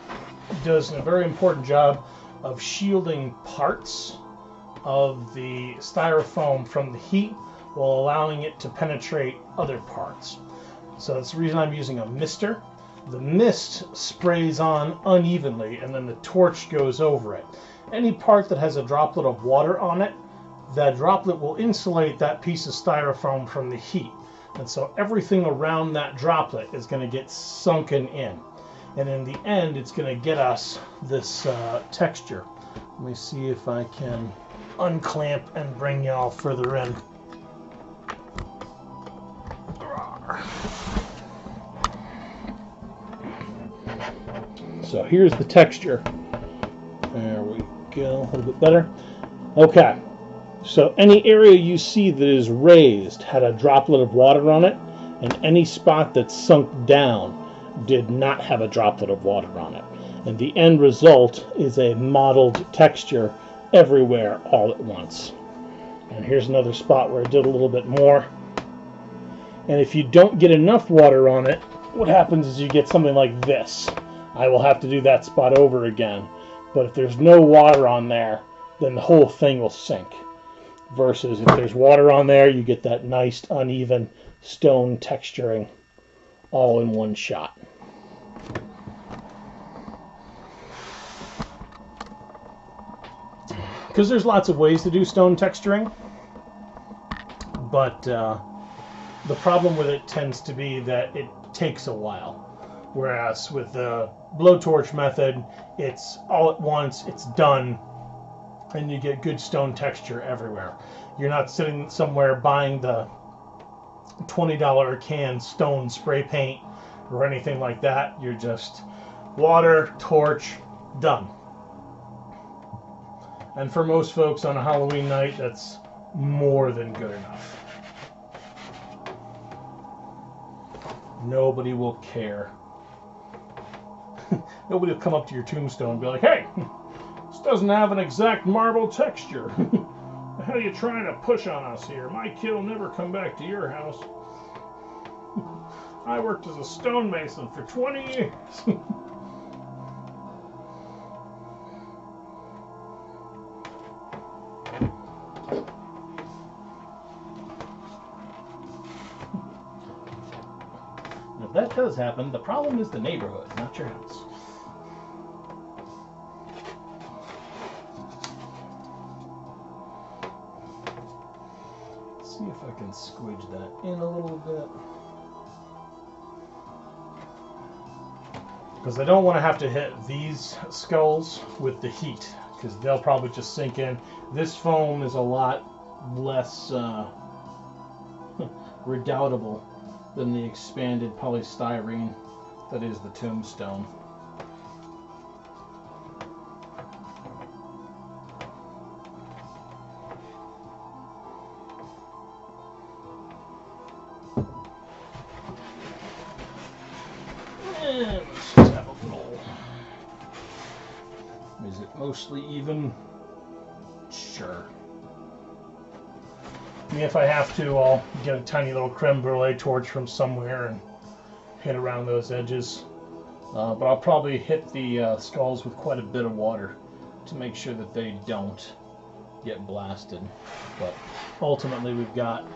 does a very important job of shielding parts of the styrofoam from the heat while allowing it to penetrate other parts. So that's the reason I'm using a mister. The mist sprays on unevenly and then the torch goes over it. Any part that has a droplet of water on it, that droplet will insulate that piece of styrofoam from the heat. And so everything around that droplet is going to get sunken in. And in the end, it's going to get us this texture. Let me see if I can unclamp and bring y'all further in. So here's the texture. There we go, a little bit better. Okay, so any area you see that is raised had a droplet of water on it, and any spot that's sunk down did not have a droplet of water on it. And the end result is a mottled texture everywhere all at once. And here's another spot where I did a little bit more. And if you don't get enough water on it, what happens is you get something like this. I will have to do that spot over again. But if there's no water on there, then the whole thing will sink. Versus if there's water on there, you get that nice uneven stone texturing all in one shot. Because there's lots of ways to do stone texturing, but the problem with it tends to be that it takes a while. Whereas with the blowtorch method, it's all at once, it's done, and you get good stone texture everywhere. You're not sitting somewhere buying the $20 can stone spray paint or anything like that. You're just water, torch, done. And for most folks on a Halloween night, that's more than good enough. Nobody will care. Nobody will come up to your tombstone and be like, hey, this doesn't have an exact marble texture. The hell are you trying to push on us here? My kid will never come back to your house. I worked as a stonemason for 20 years. If that does happen, the problem is the neighborhood, not your house. Let's see if I can squidge that in a little bit. Because I don't want to have to hit these skulls with the heat, because they'll probably just sink in. This foam is a lot less redoubtable than the expanded polystyrene that is the tombstone. And let's just have a little. Is it mostly even? Sure. I mean, if I have to, I'll get a tiny little creme brulee torch from somewhere and hit around those edges. But I'll probably hit the skulls with quite a bit of water to make sure that they don't get blasted. But ultimately, we've got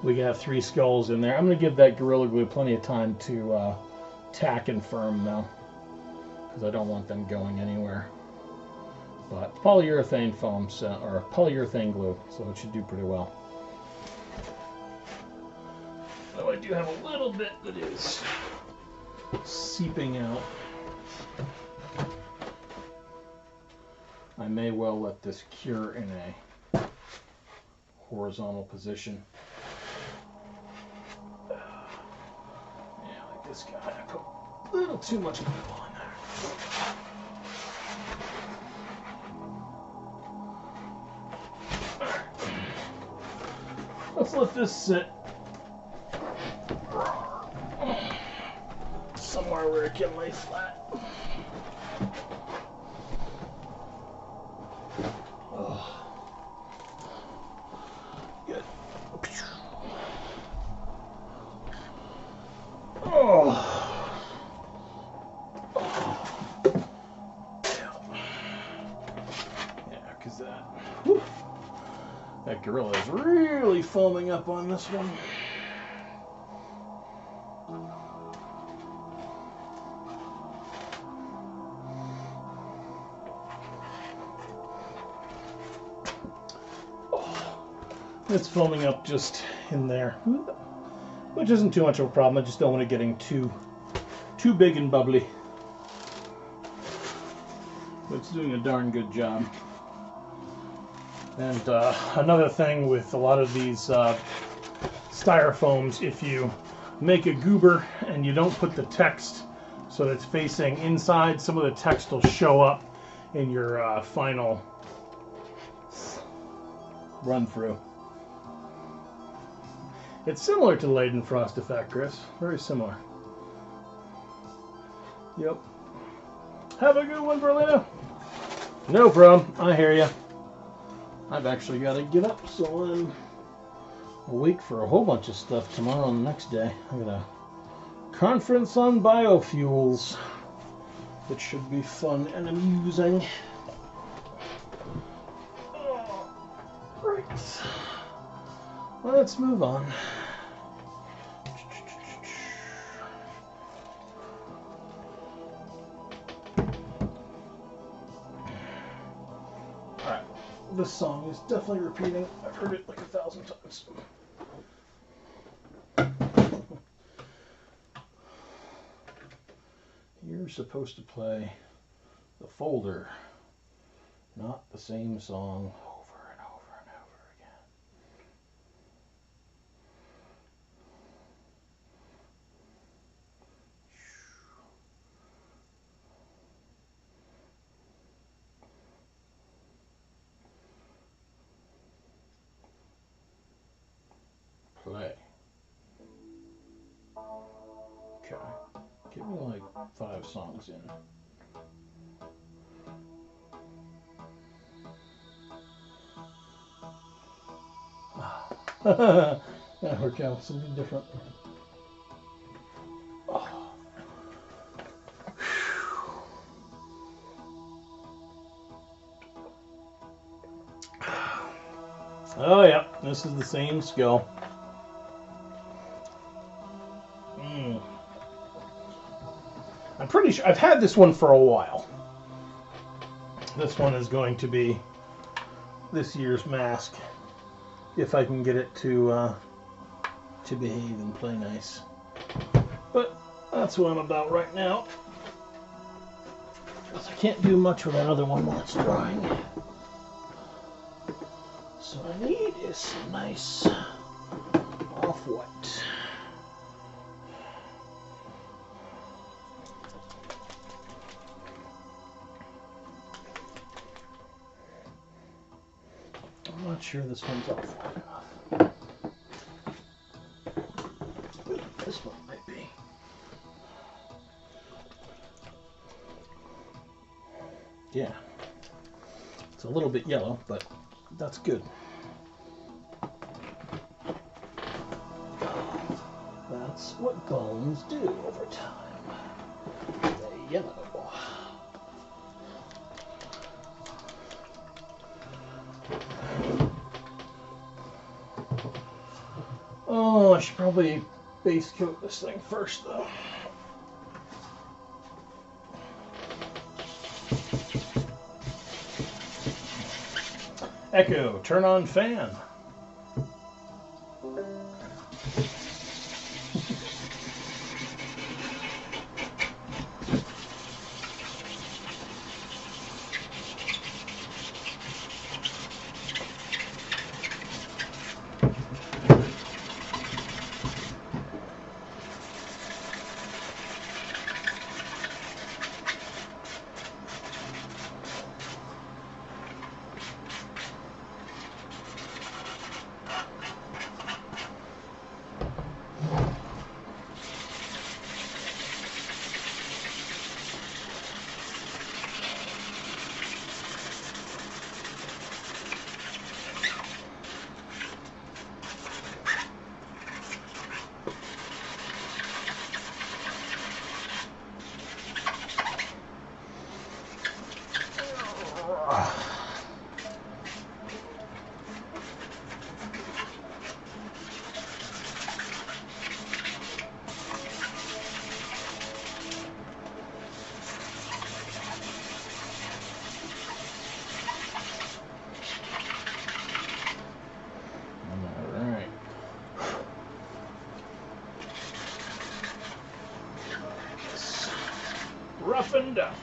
we got 3 skulls in there. I'm going to give that Gorilla Glue plenty of time to tack and firm though, because I don't want them going anywhere. But polyurethane foam, or polyurethane glue, so it should do pretty well. Though I do have a little bit that is seeping out. I may well let this cure in a horizontal position. Yeah, like this guy. I put a little too much glue on there. Let's let this sit somewhere where it can lay flat. Oh. Good. Oh. Yeah, because that. Whew. That Gorilla is really foaming up on this one. Oh, it's foaming up just in there, which isn't too much of a problem. I just don't want it getting too big and bubbly. But it's doing a darn good job. And another thing with a lot of these styrofoams, if you make a goober and you don't put the text so that it's facing inside, some of the text will show up in your final run through. It's similar to the Leidenfrost effect, Chris. Very similar. Yep. Have a good one, Berlina. No problem. I hear you. I've actually got to get up, so I'm awake for a whole bunch of stuff tomorrow and the next day. I got a conference on biofuels. that should be fun and amusing. Right. Let's move on. Alright, this song is definitely repeating. I've heard it like 1,000 times. You're supposed to play the folder, not the same song over and over and over again. Play. Okay. Give me like 5 songs in. That worked out something different. Oh. Oh yeah, this is the same skill. I'm pretty sure I've had this one for a while. This one is going to be this year's mask, if I can get it to behave and play nice. But that's what I'm about right now. I can't do much with that other one while it's drying. So what I need is some nice off-white. I'm not sure this one's off-white enough. This one might be. Yeah. It's a little bit yellow, but that's good. That's what bones do over time. They yellow. Oh, I should probably base coat this thing first, though. Echo, turn on fan. Roughened up.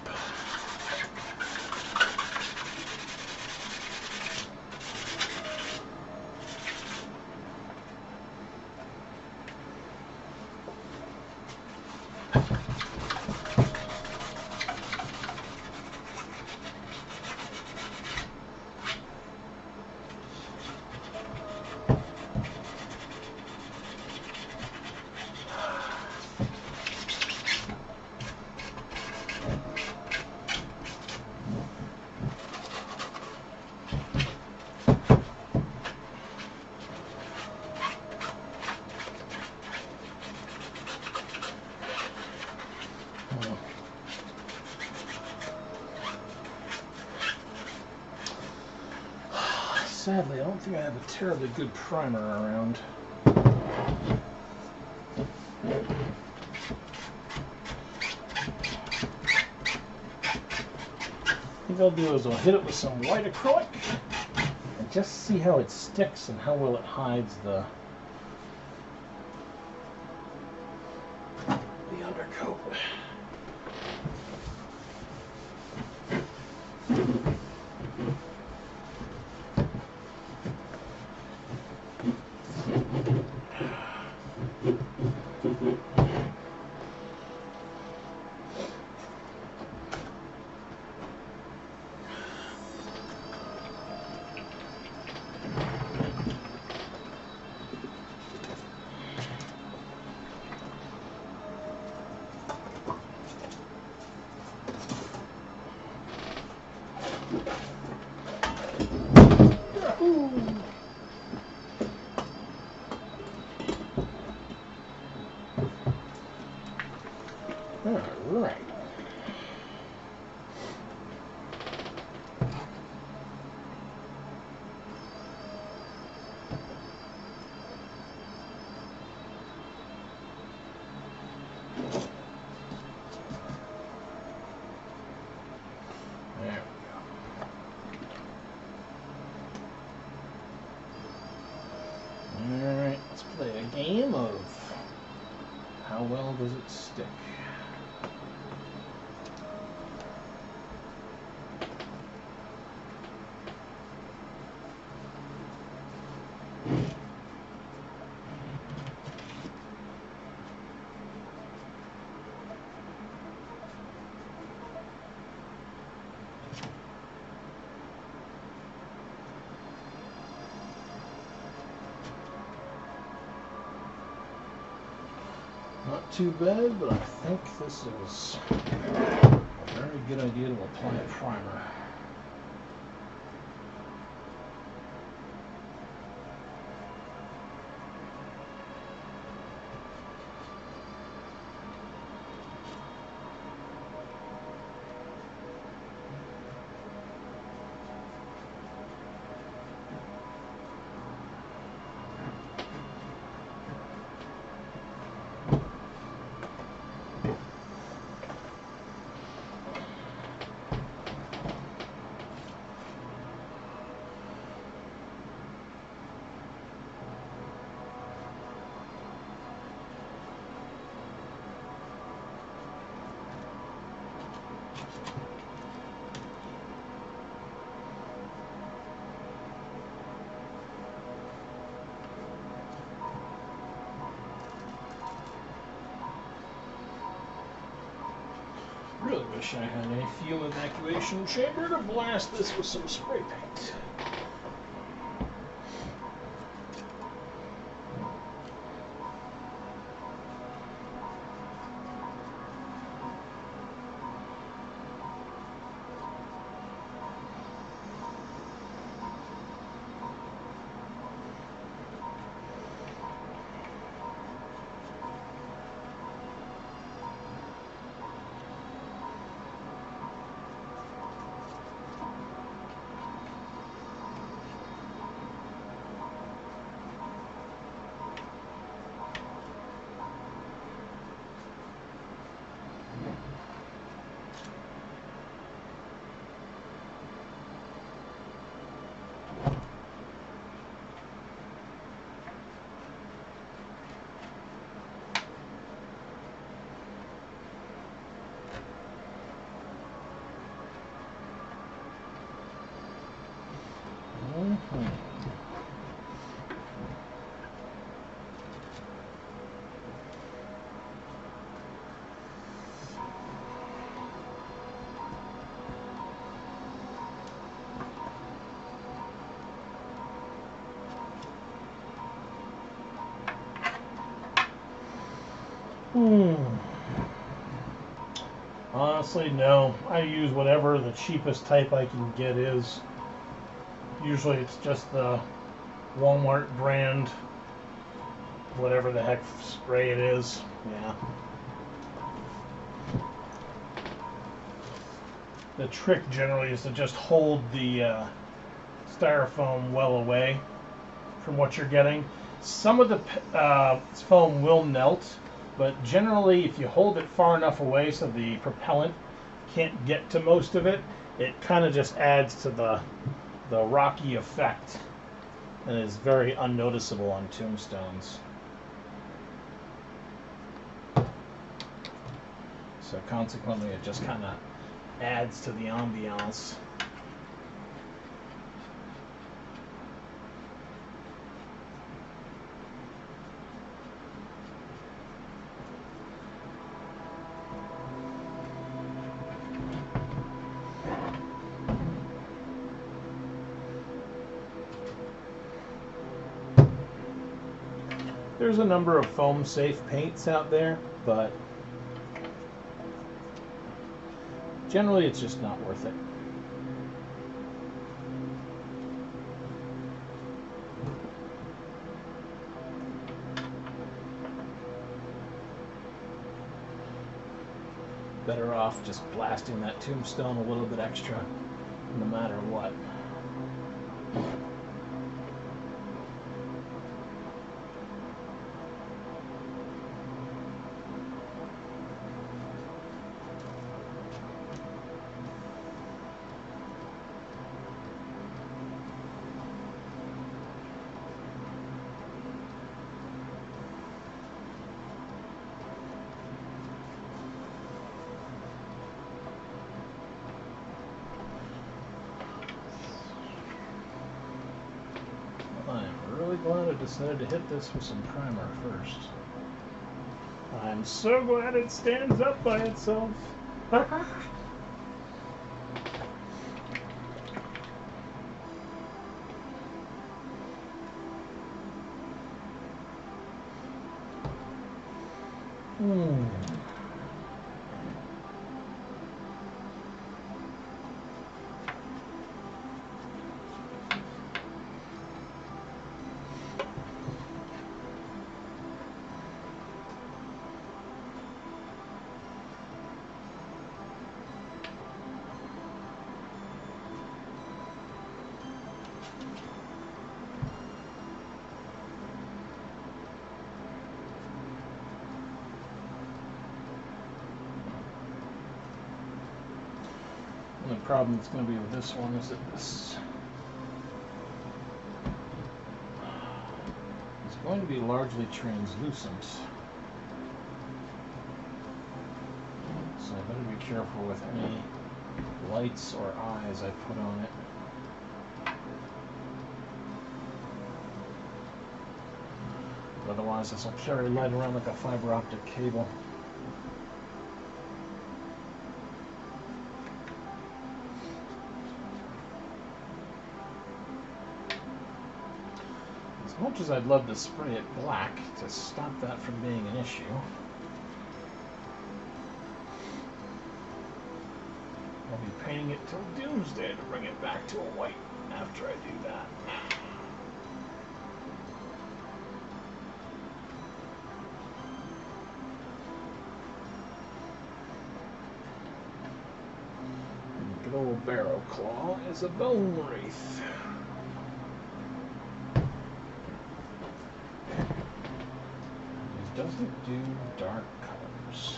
sadly, I don't think I have a terribly good primer around. I think I'll do is I'll hit it with some white acrylic and just see how it sticks and how well it hides the undercoat. Alright. There we go. Alright, let's play a game of how well does it stick. Not too bad, but I think this is a very good idea to apply a primer. Really wish I had a fume evacuation chamber to blast this with some spray paint. Honestly, no. I use whatever the cheapest type I can get is. Usually it's just the Walmart brand, whatever the heck spray it is. Yeah. The trick generally is to just hold the styrofoam well away from what you're getting. Some of the foam will melt, but generally if you hold it far enough away so the propellant can't get to most of it, it kind of just adds to the rocky effect and is very unnoticeable on tombstones. So consequently it just kind of adds to the ambiance. There's a number of foam safe paints out there, but generally it's just not worth it. Better off just blasting that tombstone a little bit extra, no matter what. I'm really glad I decided to hit this with some primer first. I'm so glad it stands up by itself. The problem that's going to be with this one is that this is going to be largely translucent. So I better be careful with any lights or eyes I put on it. Otherwise this will carry light around like a fiber optic cable. As much as I'd love to spray it black to stop that from being an issue, I'll be painting it till doomsday to bring it back to a white after I do that. And good old barrow claw is a bone wraith. Doesn't do dark colors.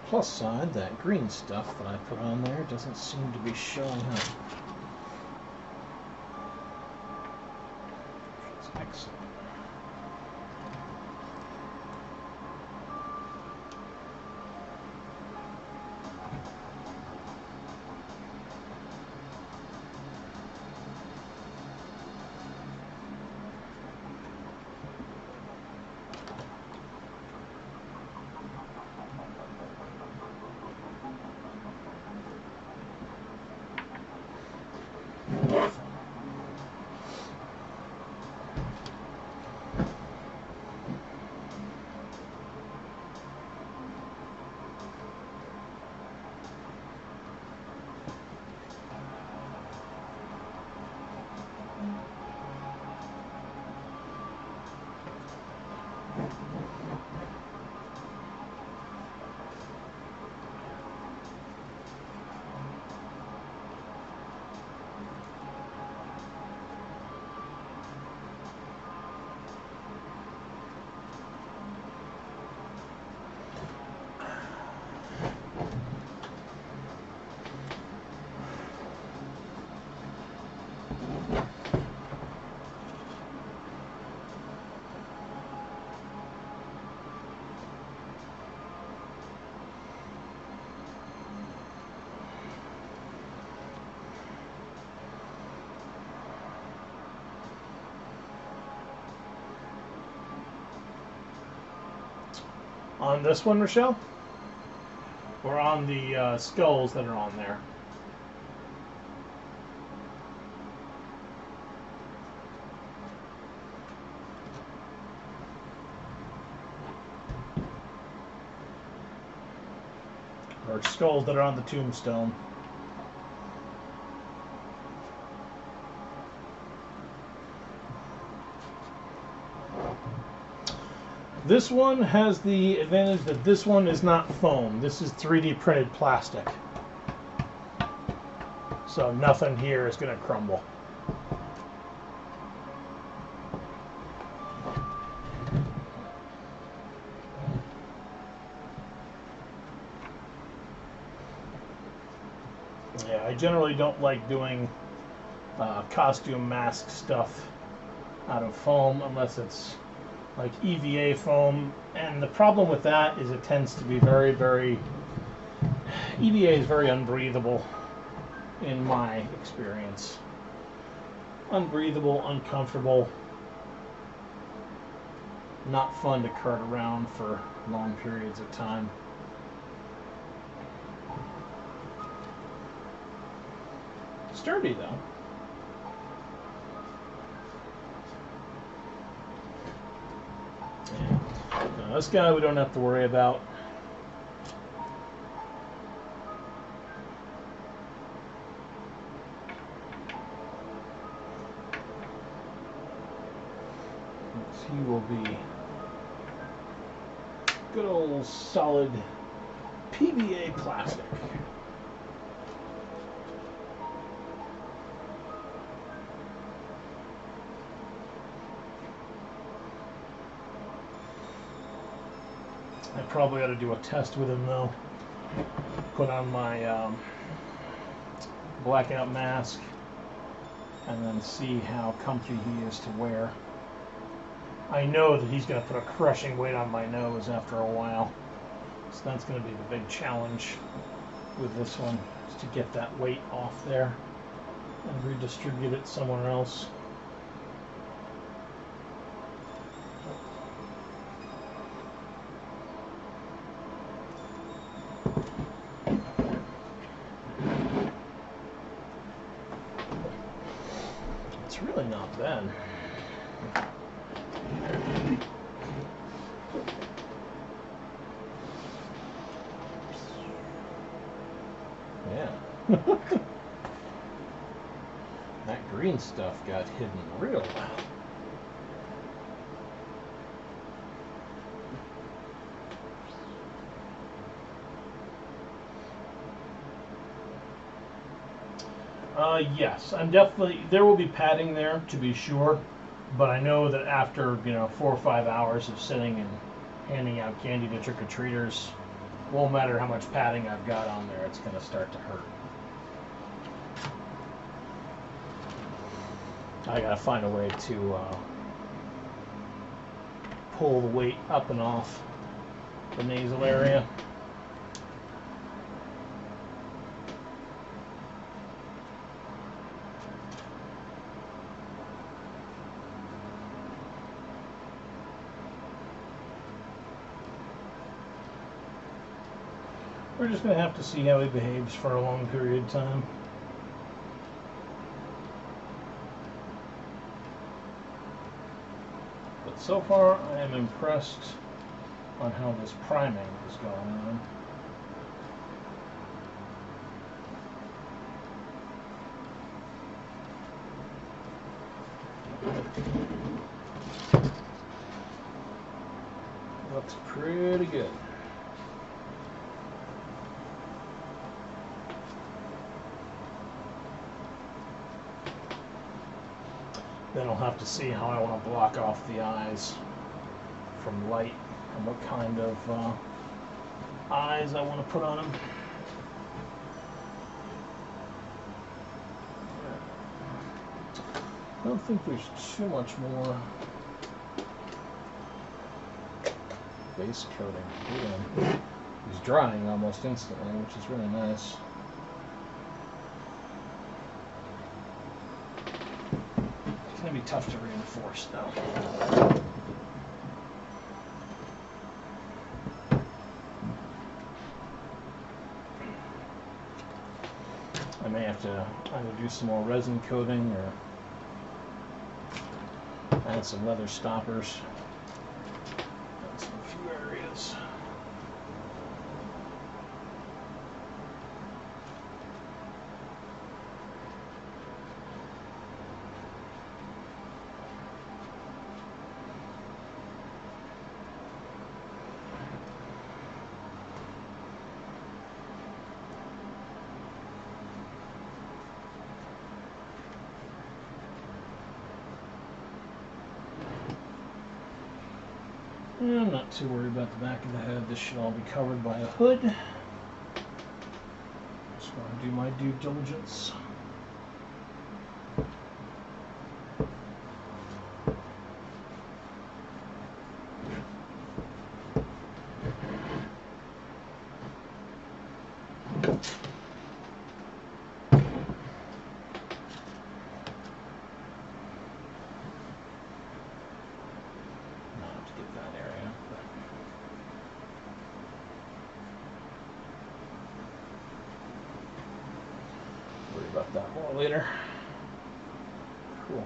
Plus side, that green stuff that I put on there doesn't seem to be showing up. Which is excellent. On this one, Rochelle? Or on the skulls that are on there? Or skulls that are on the tombstone? This one has the advantage that this one is not foam. This is 3D printed plastic. So nothing here is going to crumble. Yeah, I generally don't like doing costume mask stuff out of foam unless it's like EVA foam, and the problem with that is it tends to be very, very, EVA is very unbreathable in my experience. Unbreathable, uncomfortable, not fun to cart around for long periods of time. Sturdy though. This guy we don't have to worry about. He will be good old solid PVA plastic. I probably ought to do a test with him though. Put on my blackout mask and then see how comfy he is to wear. I know that he's going to put a crushing weight on my nose after a while. So that's going to be the big challenge with this one, is to get that weight off there and redistribute it somewhere else. It's really not bad. Yeah. That green stuff got hidden real well. Yes, I'm definitely, there will be padding there to be sure, but I know that after, 4 or 5 hours of sitting and handing out candy to trick-or-treaters, won't matter how much padding I've got on there, it's going to start to hurt. I gotta find a way to pull the weight up and off the nasal area. We're just going to have to see how he behaves for a long period of time. But so far, I am impressed on how this priming is going on. Looks pretty good. Then I'll have to see how I want to block off the eyes from light and what kind of eyes I want to put on them. I don't think there's too much more base coating. Yeah. He's drying almost instantly, which is really nice. It's going to be tough to reinforce though. may have to either do some more resin coating or add some leather stoppers in some few areas. I'm not too worried about the back of the head. This should all be covered by a hood. Just want to do my due diligence. About that more later. Cool.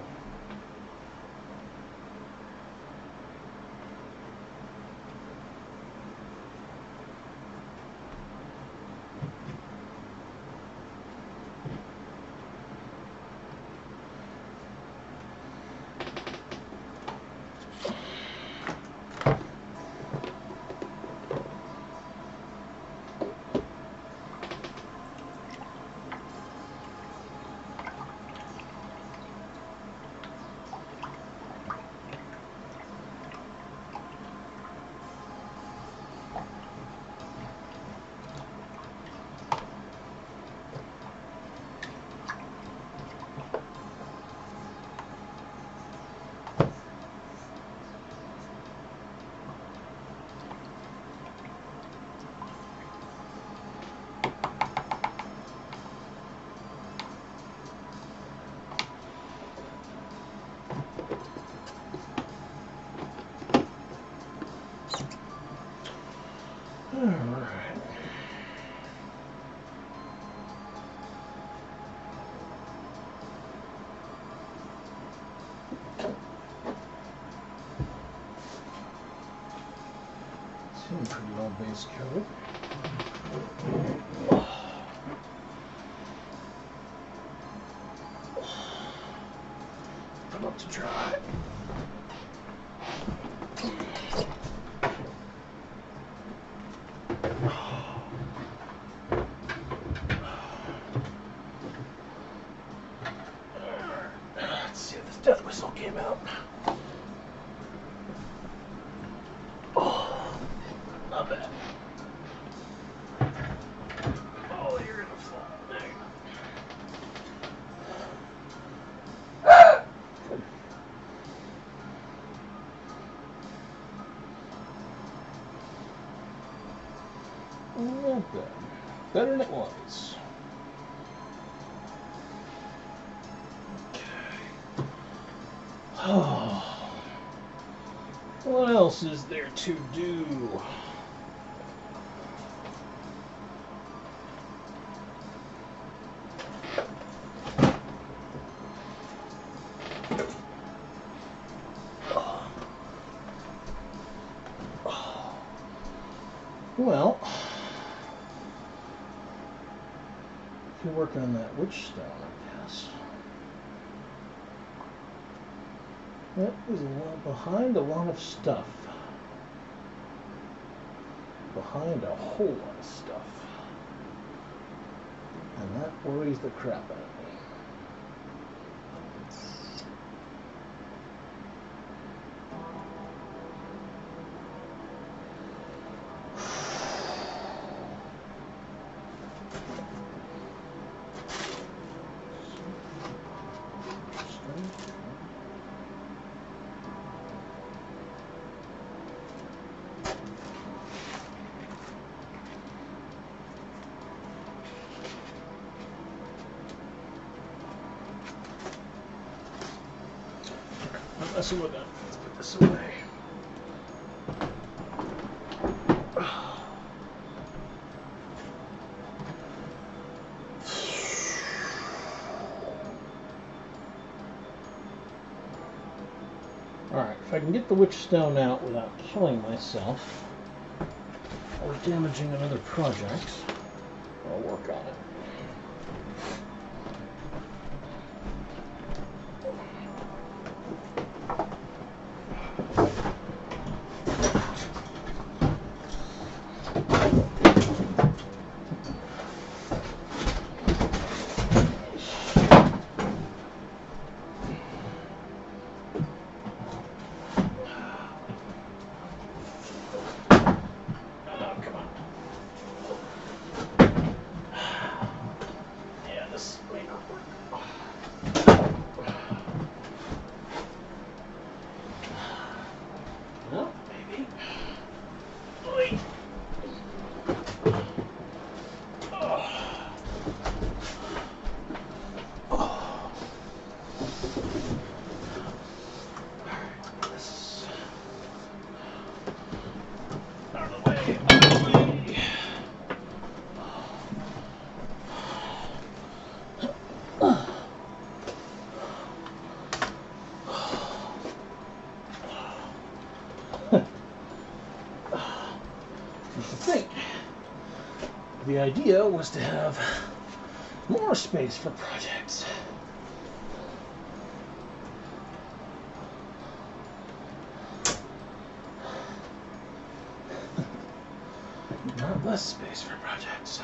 Alright. Seem pretty well base coated. Put up to dry. Let's see if this death whistle came out. Oh, not bad. Oh, you're gonna fall. There you go. Not bad. Better than it was. Oh, what else is there to do? Well, if you're working on that witch stone, I guess. That is behind a lot of stuff. Behind a whole lot of stuff. And that worries the crap out of me. Not messing with that. Let's put this away. If I can get the witch stone out without killing myself or damaging another project, I'll work on it. The idea was to have more space for projects. Not less space for projects.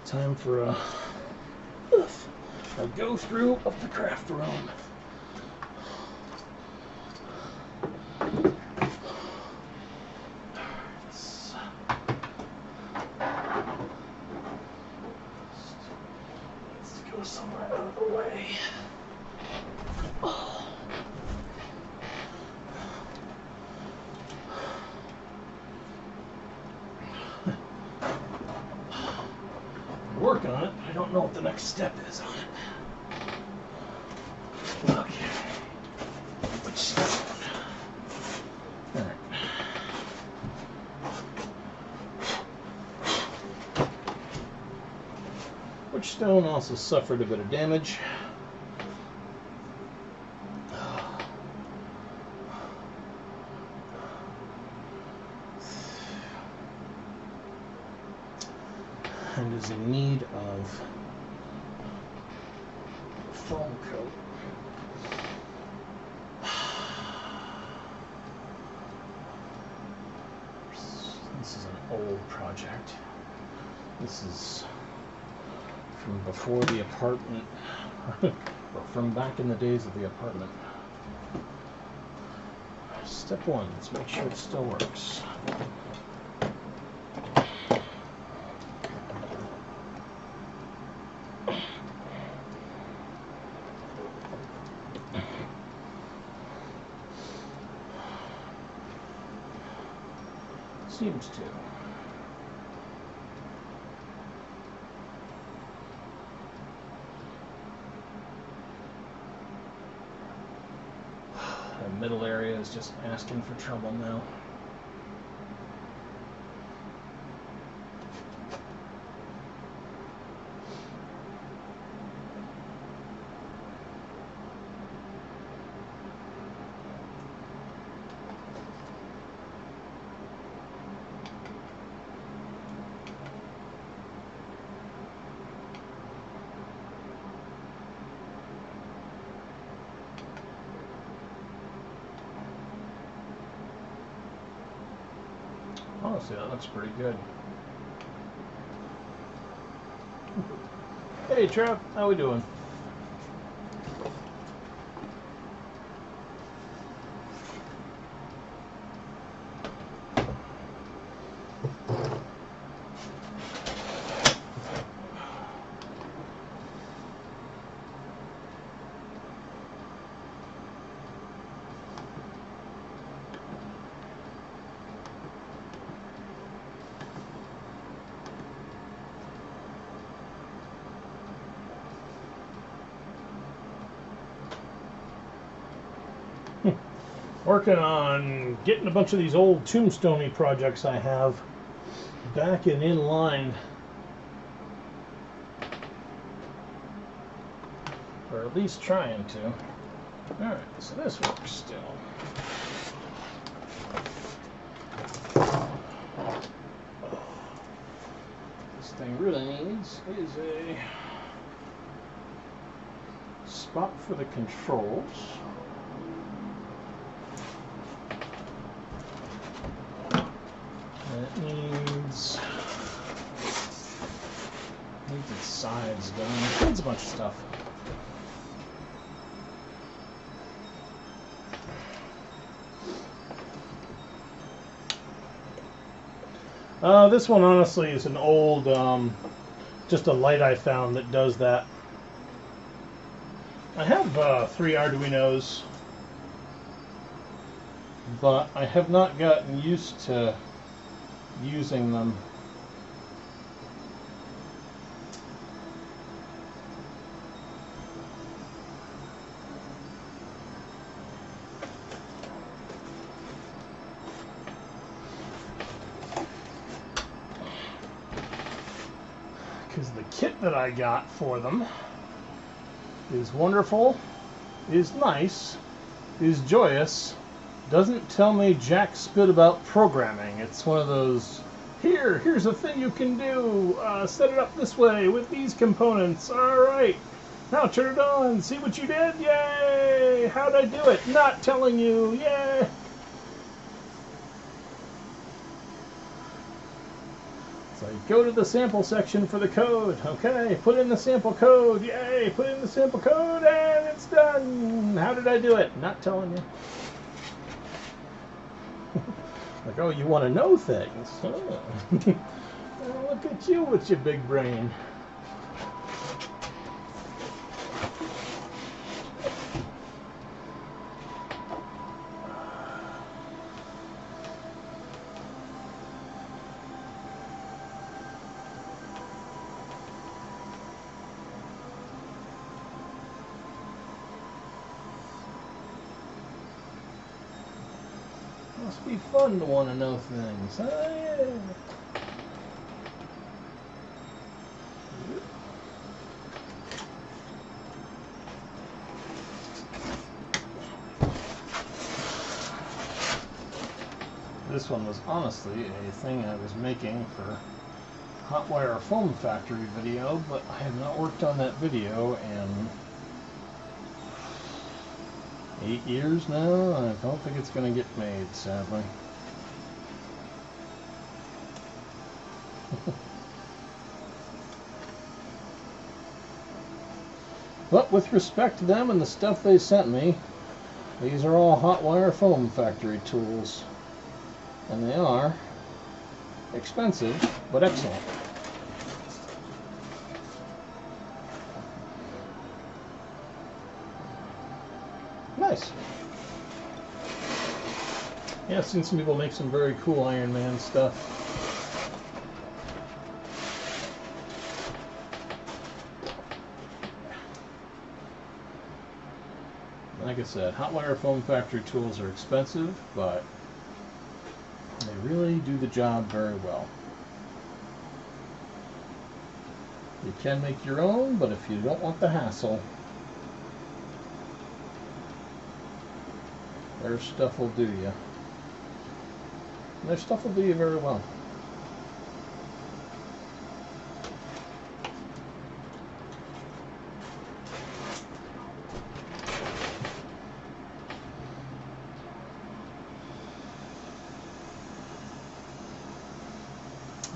Time for a go through of the craft room. Somewhere out of the way. Work on it. I don't know what the next step is on it. Okay. Which stone? All right. Which stone also suffered a bit of damage. And is in need of a foam coat. This is an old project. This is from before the apartment, or from back in the days of the apartment. Step one, let's make sure it still works. Seems to. The middle area is just asking for trouble now. Honestly, that looks pretty good. Hey, Trev, how we doing? Working on getting a bunch of these old tombstone-y projects I have back and in line. or at least trying to. Alright, so this works still. This thing really needs is a spot for the controls. And it needs its sides done. It needs a bunch of stuff. This one honestly is an old, just a light I found that does that. I have 3 Arduinos, but I have not gotten used to using them. Because the kit that I got for them is wonderful, is nice, is joyous, doesn't tell me jack spit about programming. It's one of those, here's a thing you can do, set it up this way with these components, alright, now turn it on, see what you did, yay, how'd I do it, not telling you, yay. So go to the sample section for the code. Okay, put in the sample code. Yay, put in the sample code and it's done. How did I do it? Not telling you. Like, oh, you want to know things. Oh. Oh, look at you with your big brain. Must be fun to want to know things. Oh, yeah. This one was honestly a thing I was making for Hotwire Foam Factory video, but I have not worked on that video in 8 years now. I don't think it's going to get made, sadly. But with respect to them and the stuff they sent me, these are all Hotwire Foam Factory tools. And they are expensive, but excellent. Nice. Yeah, I've seen some people make some very cool Iron Man stuff. Like I said, Hotwire Foam Factory tools are expensive, but they really do the job very well. You can make your own, but if you don't want the hassle, their stuff will do you. And their stuff will do you very well.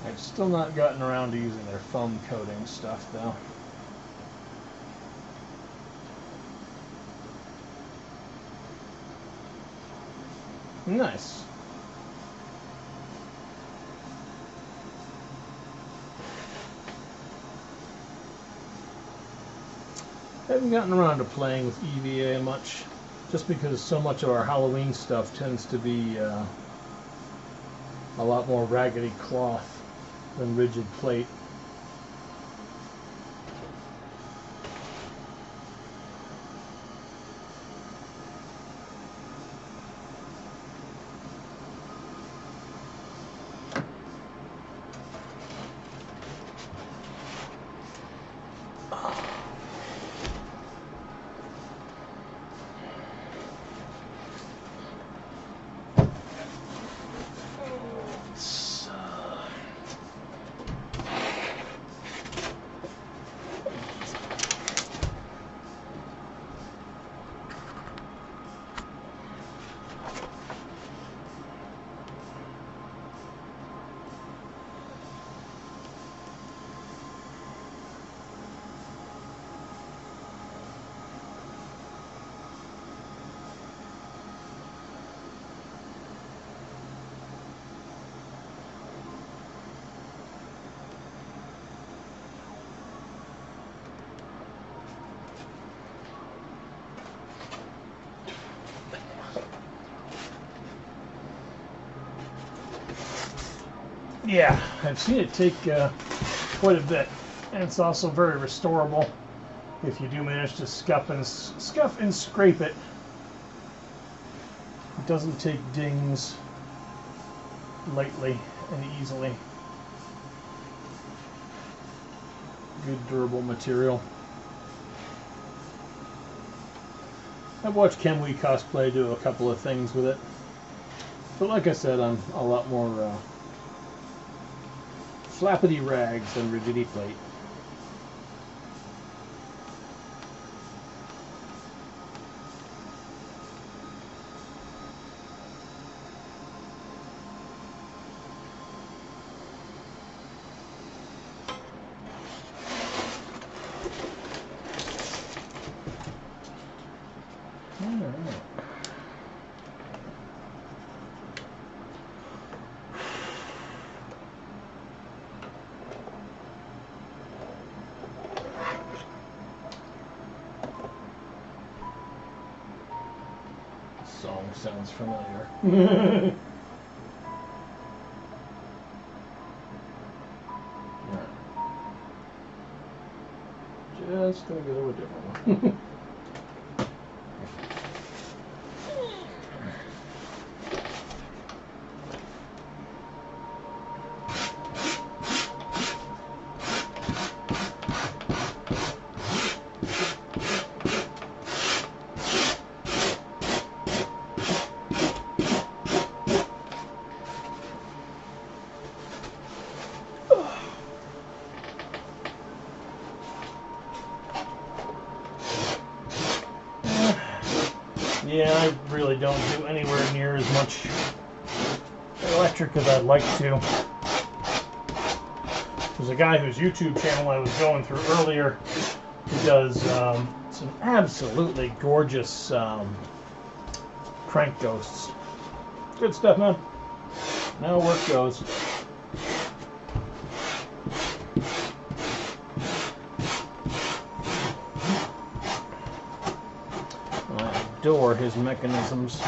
I've still not gotten around to using their foam coating stuff though. Nice. I haven't gotten around to playing with EVA much, just because so much of our Halloween stuff tends to be a lot more raggedy cloth than rigid plate. Yeah, I've seen it take quite a bit, and it's also very restorable if you do manage to scuff and scrape it. It doesn't take dings lightly and easily. Good durable material. I've watched Kenwee Cosplay do a couple of things with it, but like I said, I'm a lot more flappity rags than rigidity plate. Song sounds familiar. Alright. Just gonna go to a different one. Yeah, I really don't do anywhere near as much electric as I'd like to. There's a guy whose YouTube channel I was going through earlier who does some absolutely gorgeous crank ghosts. Good stuff, man. Now work goes. I adore his mechanisms.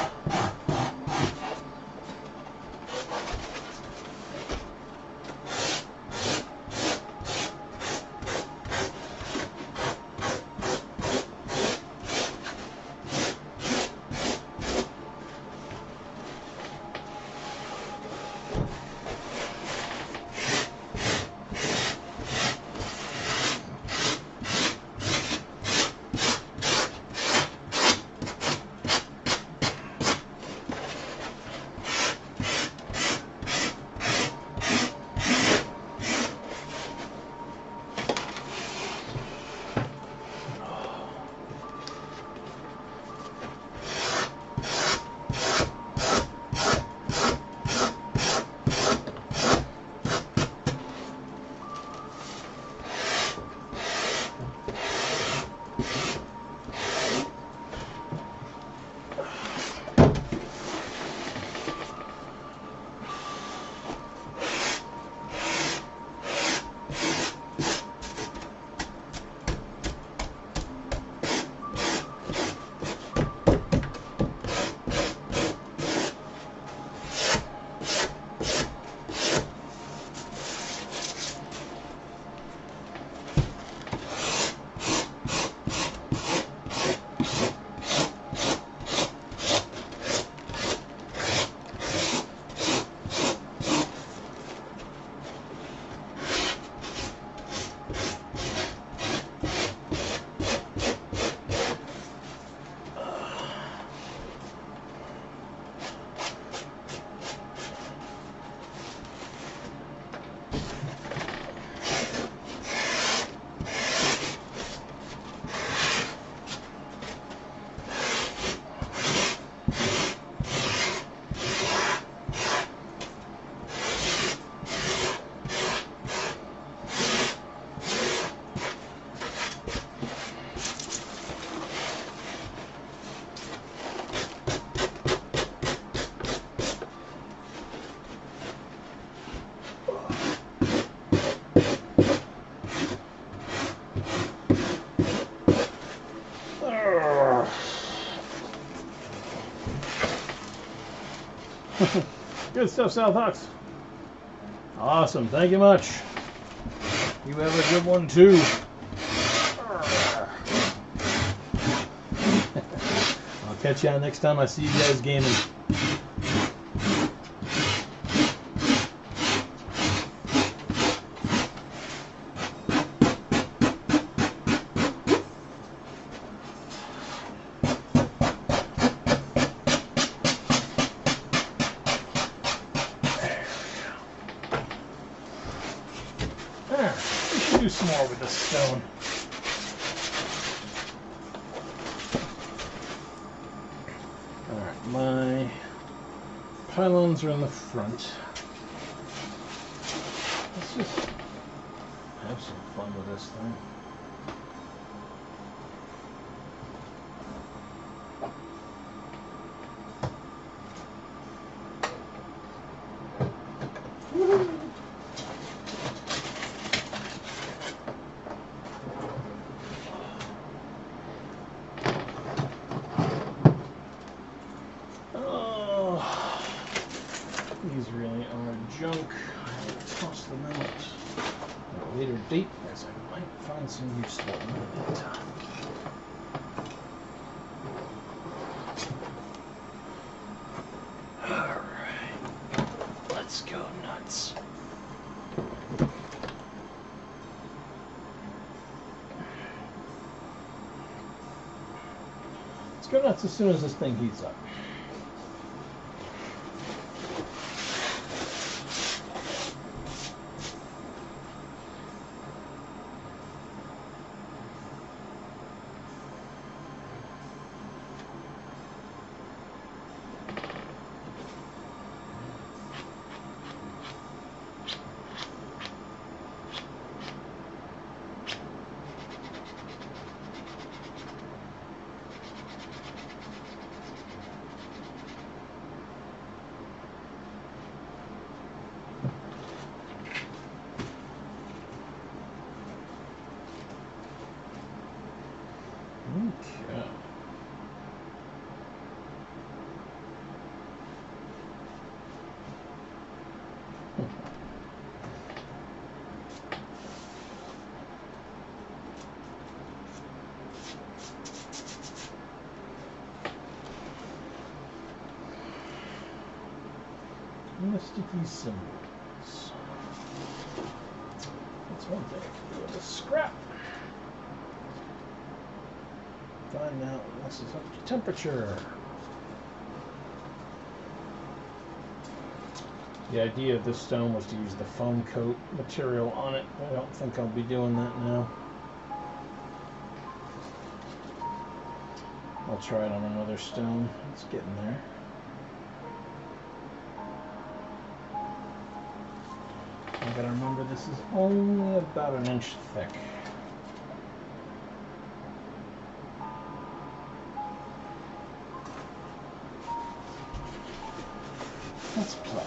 Good stuff, South Hawks. Awesome. Thank you much. You have a good one too. I'll catch you on next time I see you guys gaming. We should do some more with this stone. Alright, my pylons are in the front. Let's just have some fun with this thing. These really are junk. I will toss them out at a later date as I might find some use for them at that time. Alright, let's go nuts. Let's go nuts as soon as this thing heats up. Okay. Sticky symbols. That's one thing I can do with a scrap. Find out when this is up to temperature. The idea of this stone was to use the foam coat material on it. I don't think I'll be doing that now. I'll try it on another stone. It's getting there. I gotta remember this is only about an inch thick. Let's play.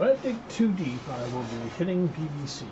If I dig too deep, I will be hitting PVC.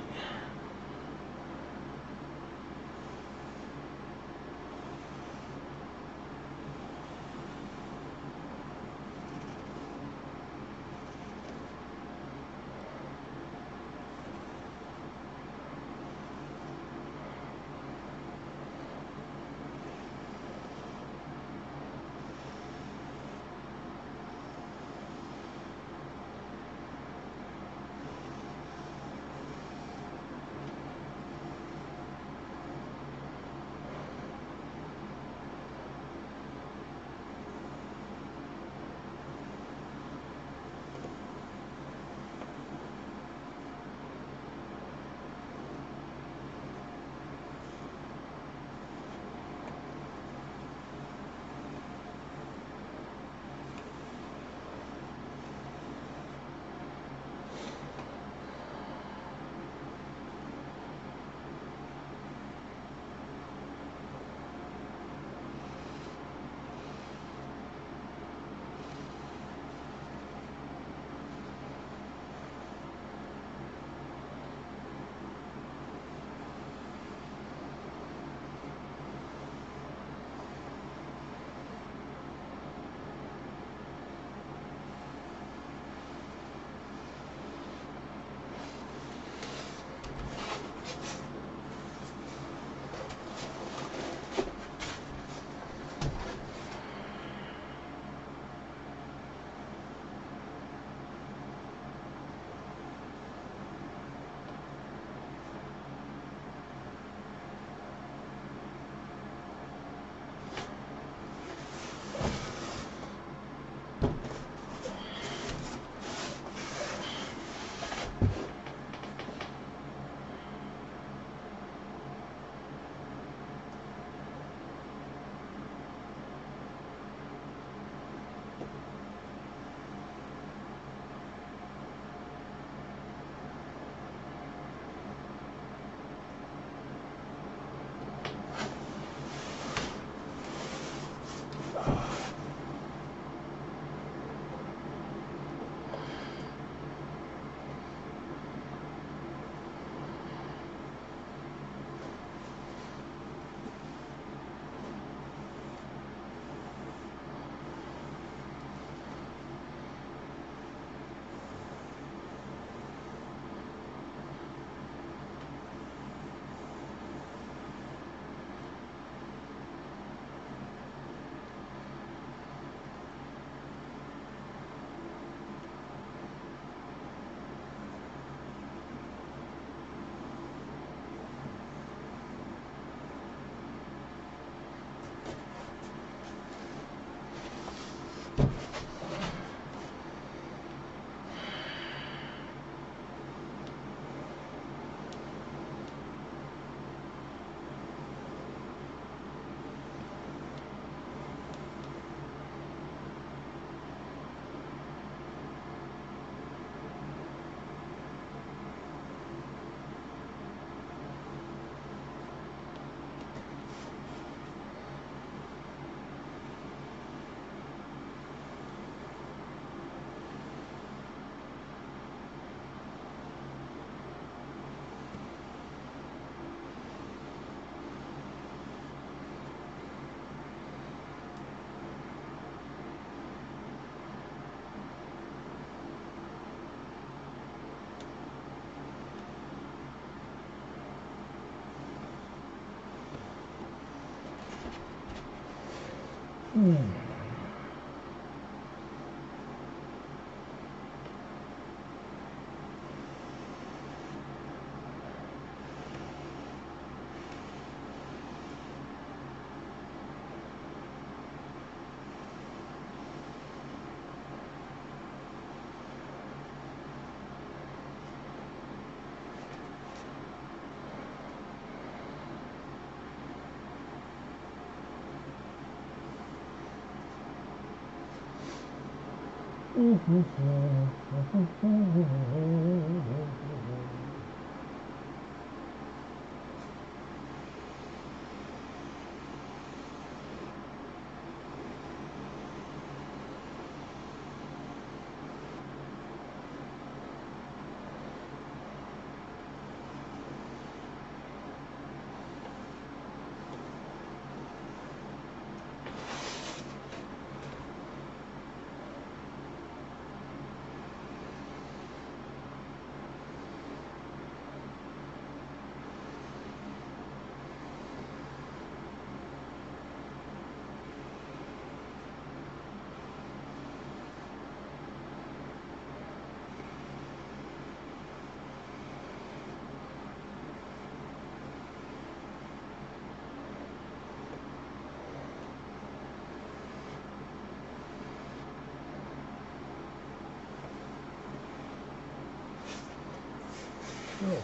Oh.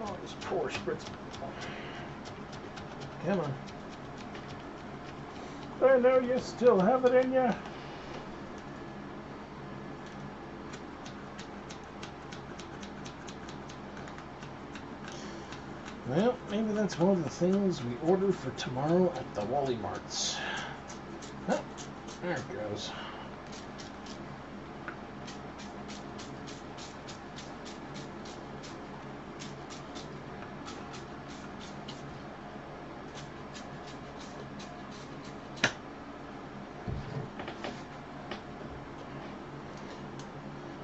Oh, this poor spritz. Come on. I know you still have it in you. Well, maybe that's one of the things we order for tomorrow at the Wally Marts. Oh, there it goes.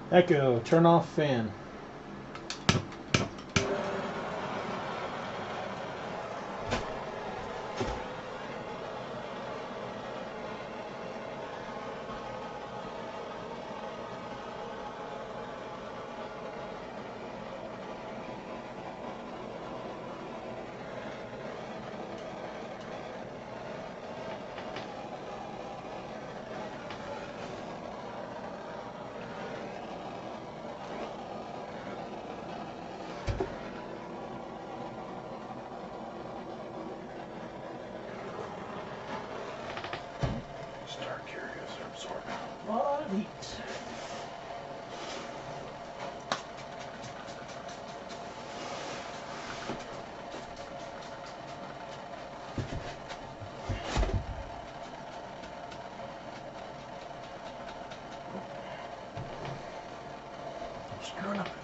Echo, turn off fan. A lot of heat. Screwing up again.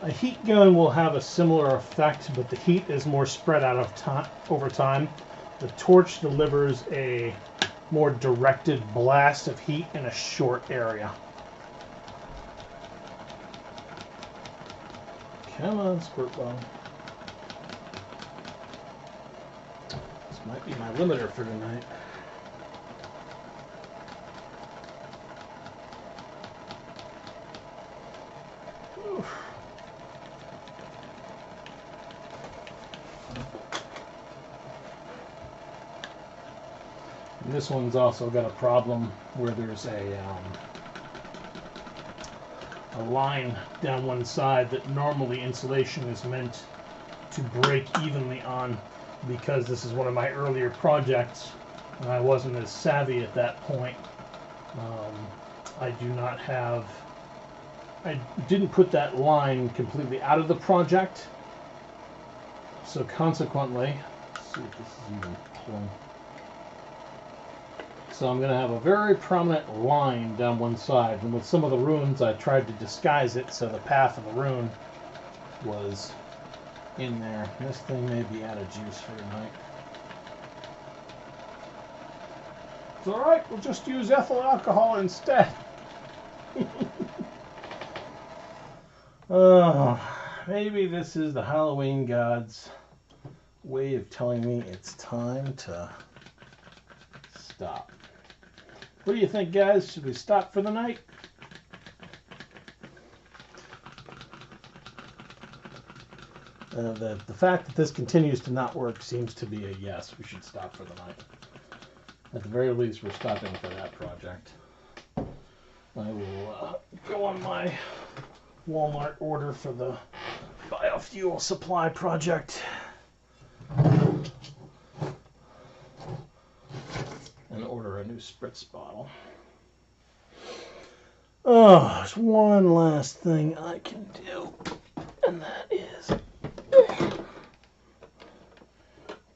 A heat gun will have a similar effect, but the heat is more spread out of time over time. The torch delivers a more directed blast of heat in a short area. Come on, squirt ball. This might be my limiter for tonight. Oof. And this one's also got a problem where there's a line down one side that normally insulation is meant to break evenly on. Because this is one of my earlier projects and I wasn't as savvy at that point, I didn't put that line completely out of the project, so consequently, let's see if this is even pulling. So I'm going to have a very prominent line down one side, and with some of the runes I tried to disguise it so the path of the rune was in there. This thing may be out of juice for tonight. It's alright, we'll just use ethyl alcohol instead. Oh, maybe this is the Halloween gods way of telling me it's time to stop. What do you think, guys? Should we stop for the night? The fact that this continues to not work seems to be a yes. We should stop for the night. At the very least, we're stopping for that project. I will go on my Walmart order for the biofuel supply project and order a new spritz bottle. Oh, there's one last thing I can do, and that is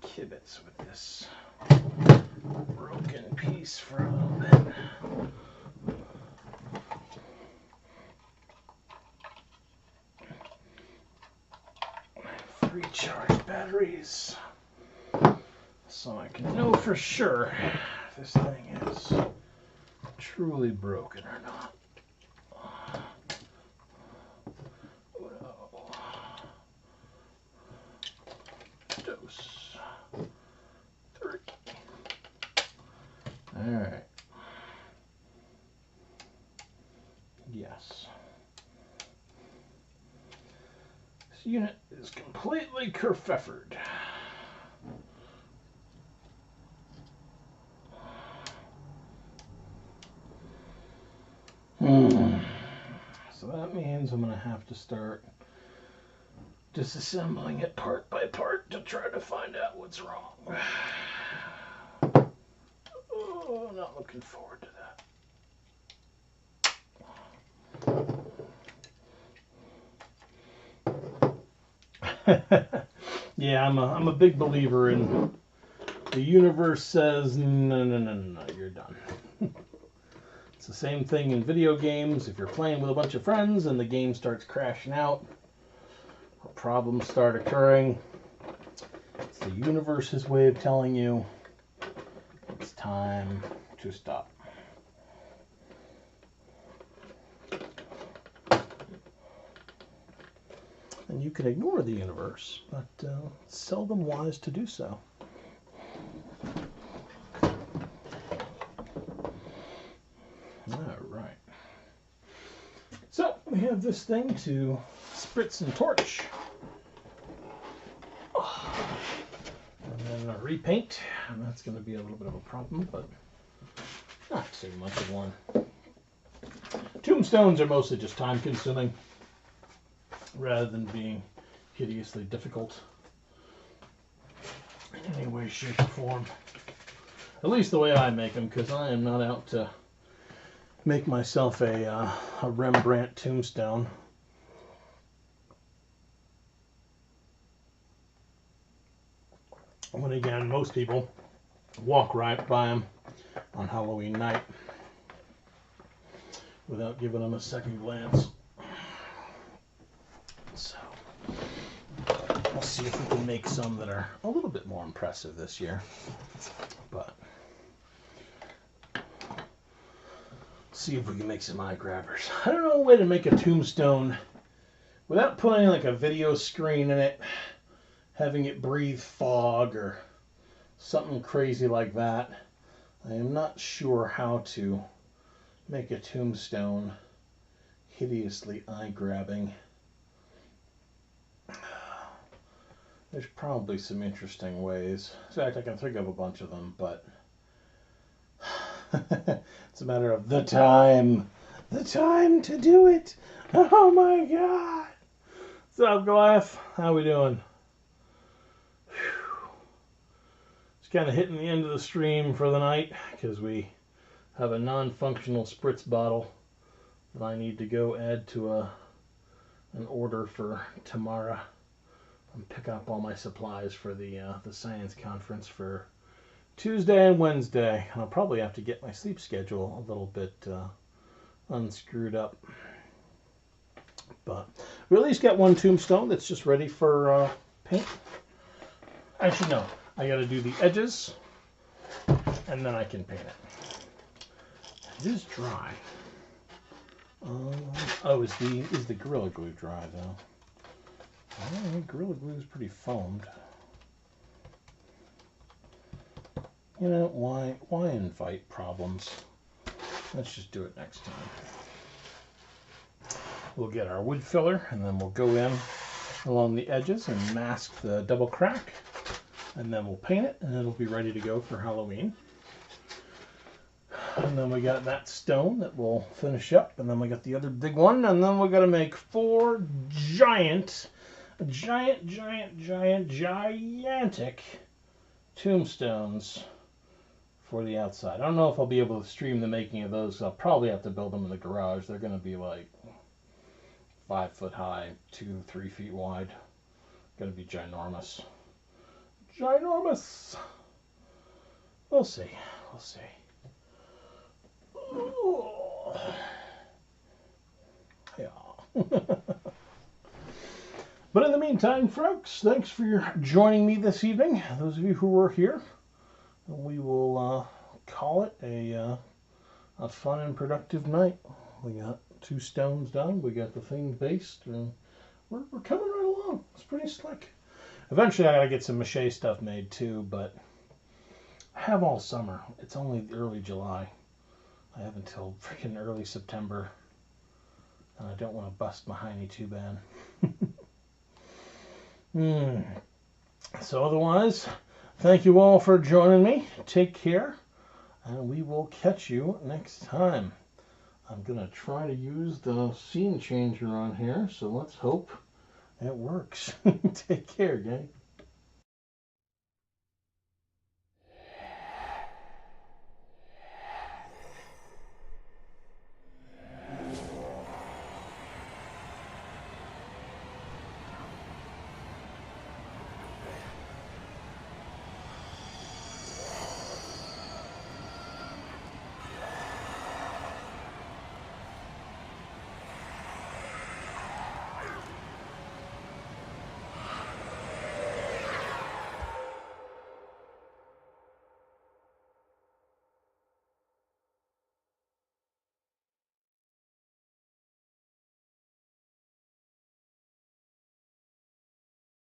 kibitz with this broken piece for a little bit. 3 charged batteries, so I can know for sure if this thing is truly broken or not. Dose 3. All right. Yes. This unit is completely kerfeffered. So that means I'm going to have to start disassembling it part by part to try to find out what's wrong. Oh, not looking forward to that. Yeah, I'm a big believer in the universe says no, you're done. It's the same thing in video games. If you're playing with a bunch of friends and the game starts crashing out, or problems start occurring, it's the universe's way of telling you it's time to stop. And you can ignore the universe, but it's seldom wise to do so. All right. So we have this thing to spritz and torch. And then a repaint, and that's going to be a little bit of a problem, but not too much of one. Tombstones are mostly just time consuming rather than being hideously difficult in any way, shape, or form. At least the way I make them, because I am not out to make myself a Rembrandt tombstone. When again, most people walk right by them on Halloween night without giving them a second glance. So, we'll see if we can make some that are a little bit more impressive this year. But see if we can make some eye grabbers. I don't know a way to make a tombstone without putting like a video screen in it, having it breathe fog or something crazy like that. I am not sure how to make a tombstone hideously eye-grabbing. There's probably some interesting ways. In fact, I can think of a bunch of them, but it's a matter of the time to do it. Oh my God! What's up, Goliath? How we doing? Just kind of hitting the end of the stream for the night because we have a non-functional spritz bottle that I need to go add to an order for tomorrow and pick up all my supplies for the science conference for Tuesday and Wednesday. And I'll probably have to get my sleep schedule a little bit unscrewed up. But we at least got one tombstone that's just ready for paint. Actually, no. I got to do the edges, and then I can paint it. It is dry. Oh, is the Gorilla Glue dry though? Gorilla Glue is pretty foamed. You know, why invite problems? Let's just do it next time. We'll get our wood filler, and then we'll go in along the edges and mask the double crack, and then we'll paint it, and it'll be ready to go for Halloween. And then we got that stone that we'll finish up, and then we got the other big one, and then we got to make 4 gigantic tombstones for the outside. I don't know if I'll be able to stream the making of those. I'll probably have to build them in the garage. They're going to be like 5 foot high, 2-3 feet wide. Going to be ginormous. Ginormous! We'll see. We'll see. Yeah. But in the meantime, folks, thanks for joining me this evening. Those of you who were here, we will call it a fun and productive night. We got 2 stones done. We got the thing based. And we're coming right along. It's pretty slick. Eventually, I gotta get some mache stuff made too, but I have all summer. It's only early July. I have until freaking early September, and I don't want to bust my hiney too bad. So otherwise, thank you all for joining me. Take care, and we will catch you next time. I'm going to try to use the scene changer on here, so let's hope it works. Take care, gang.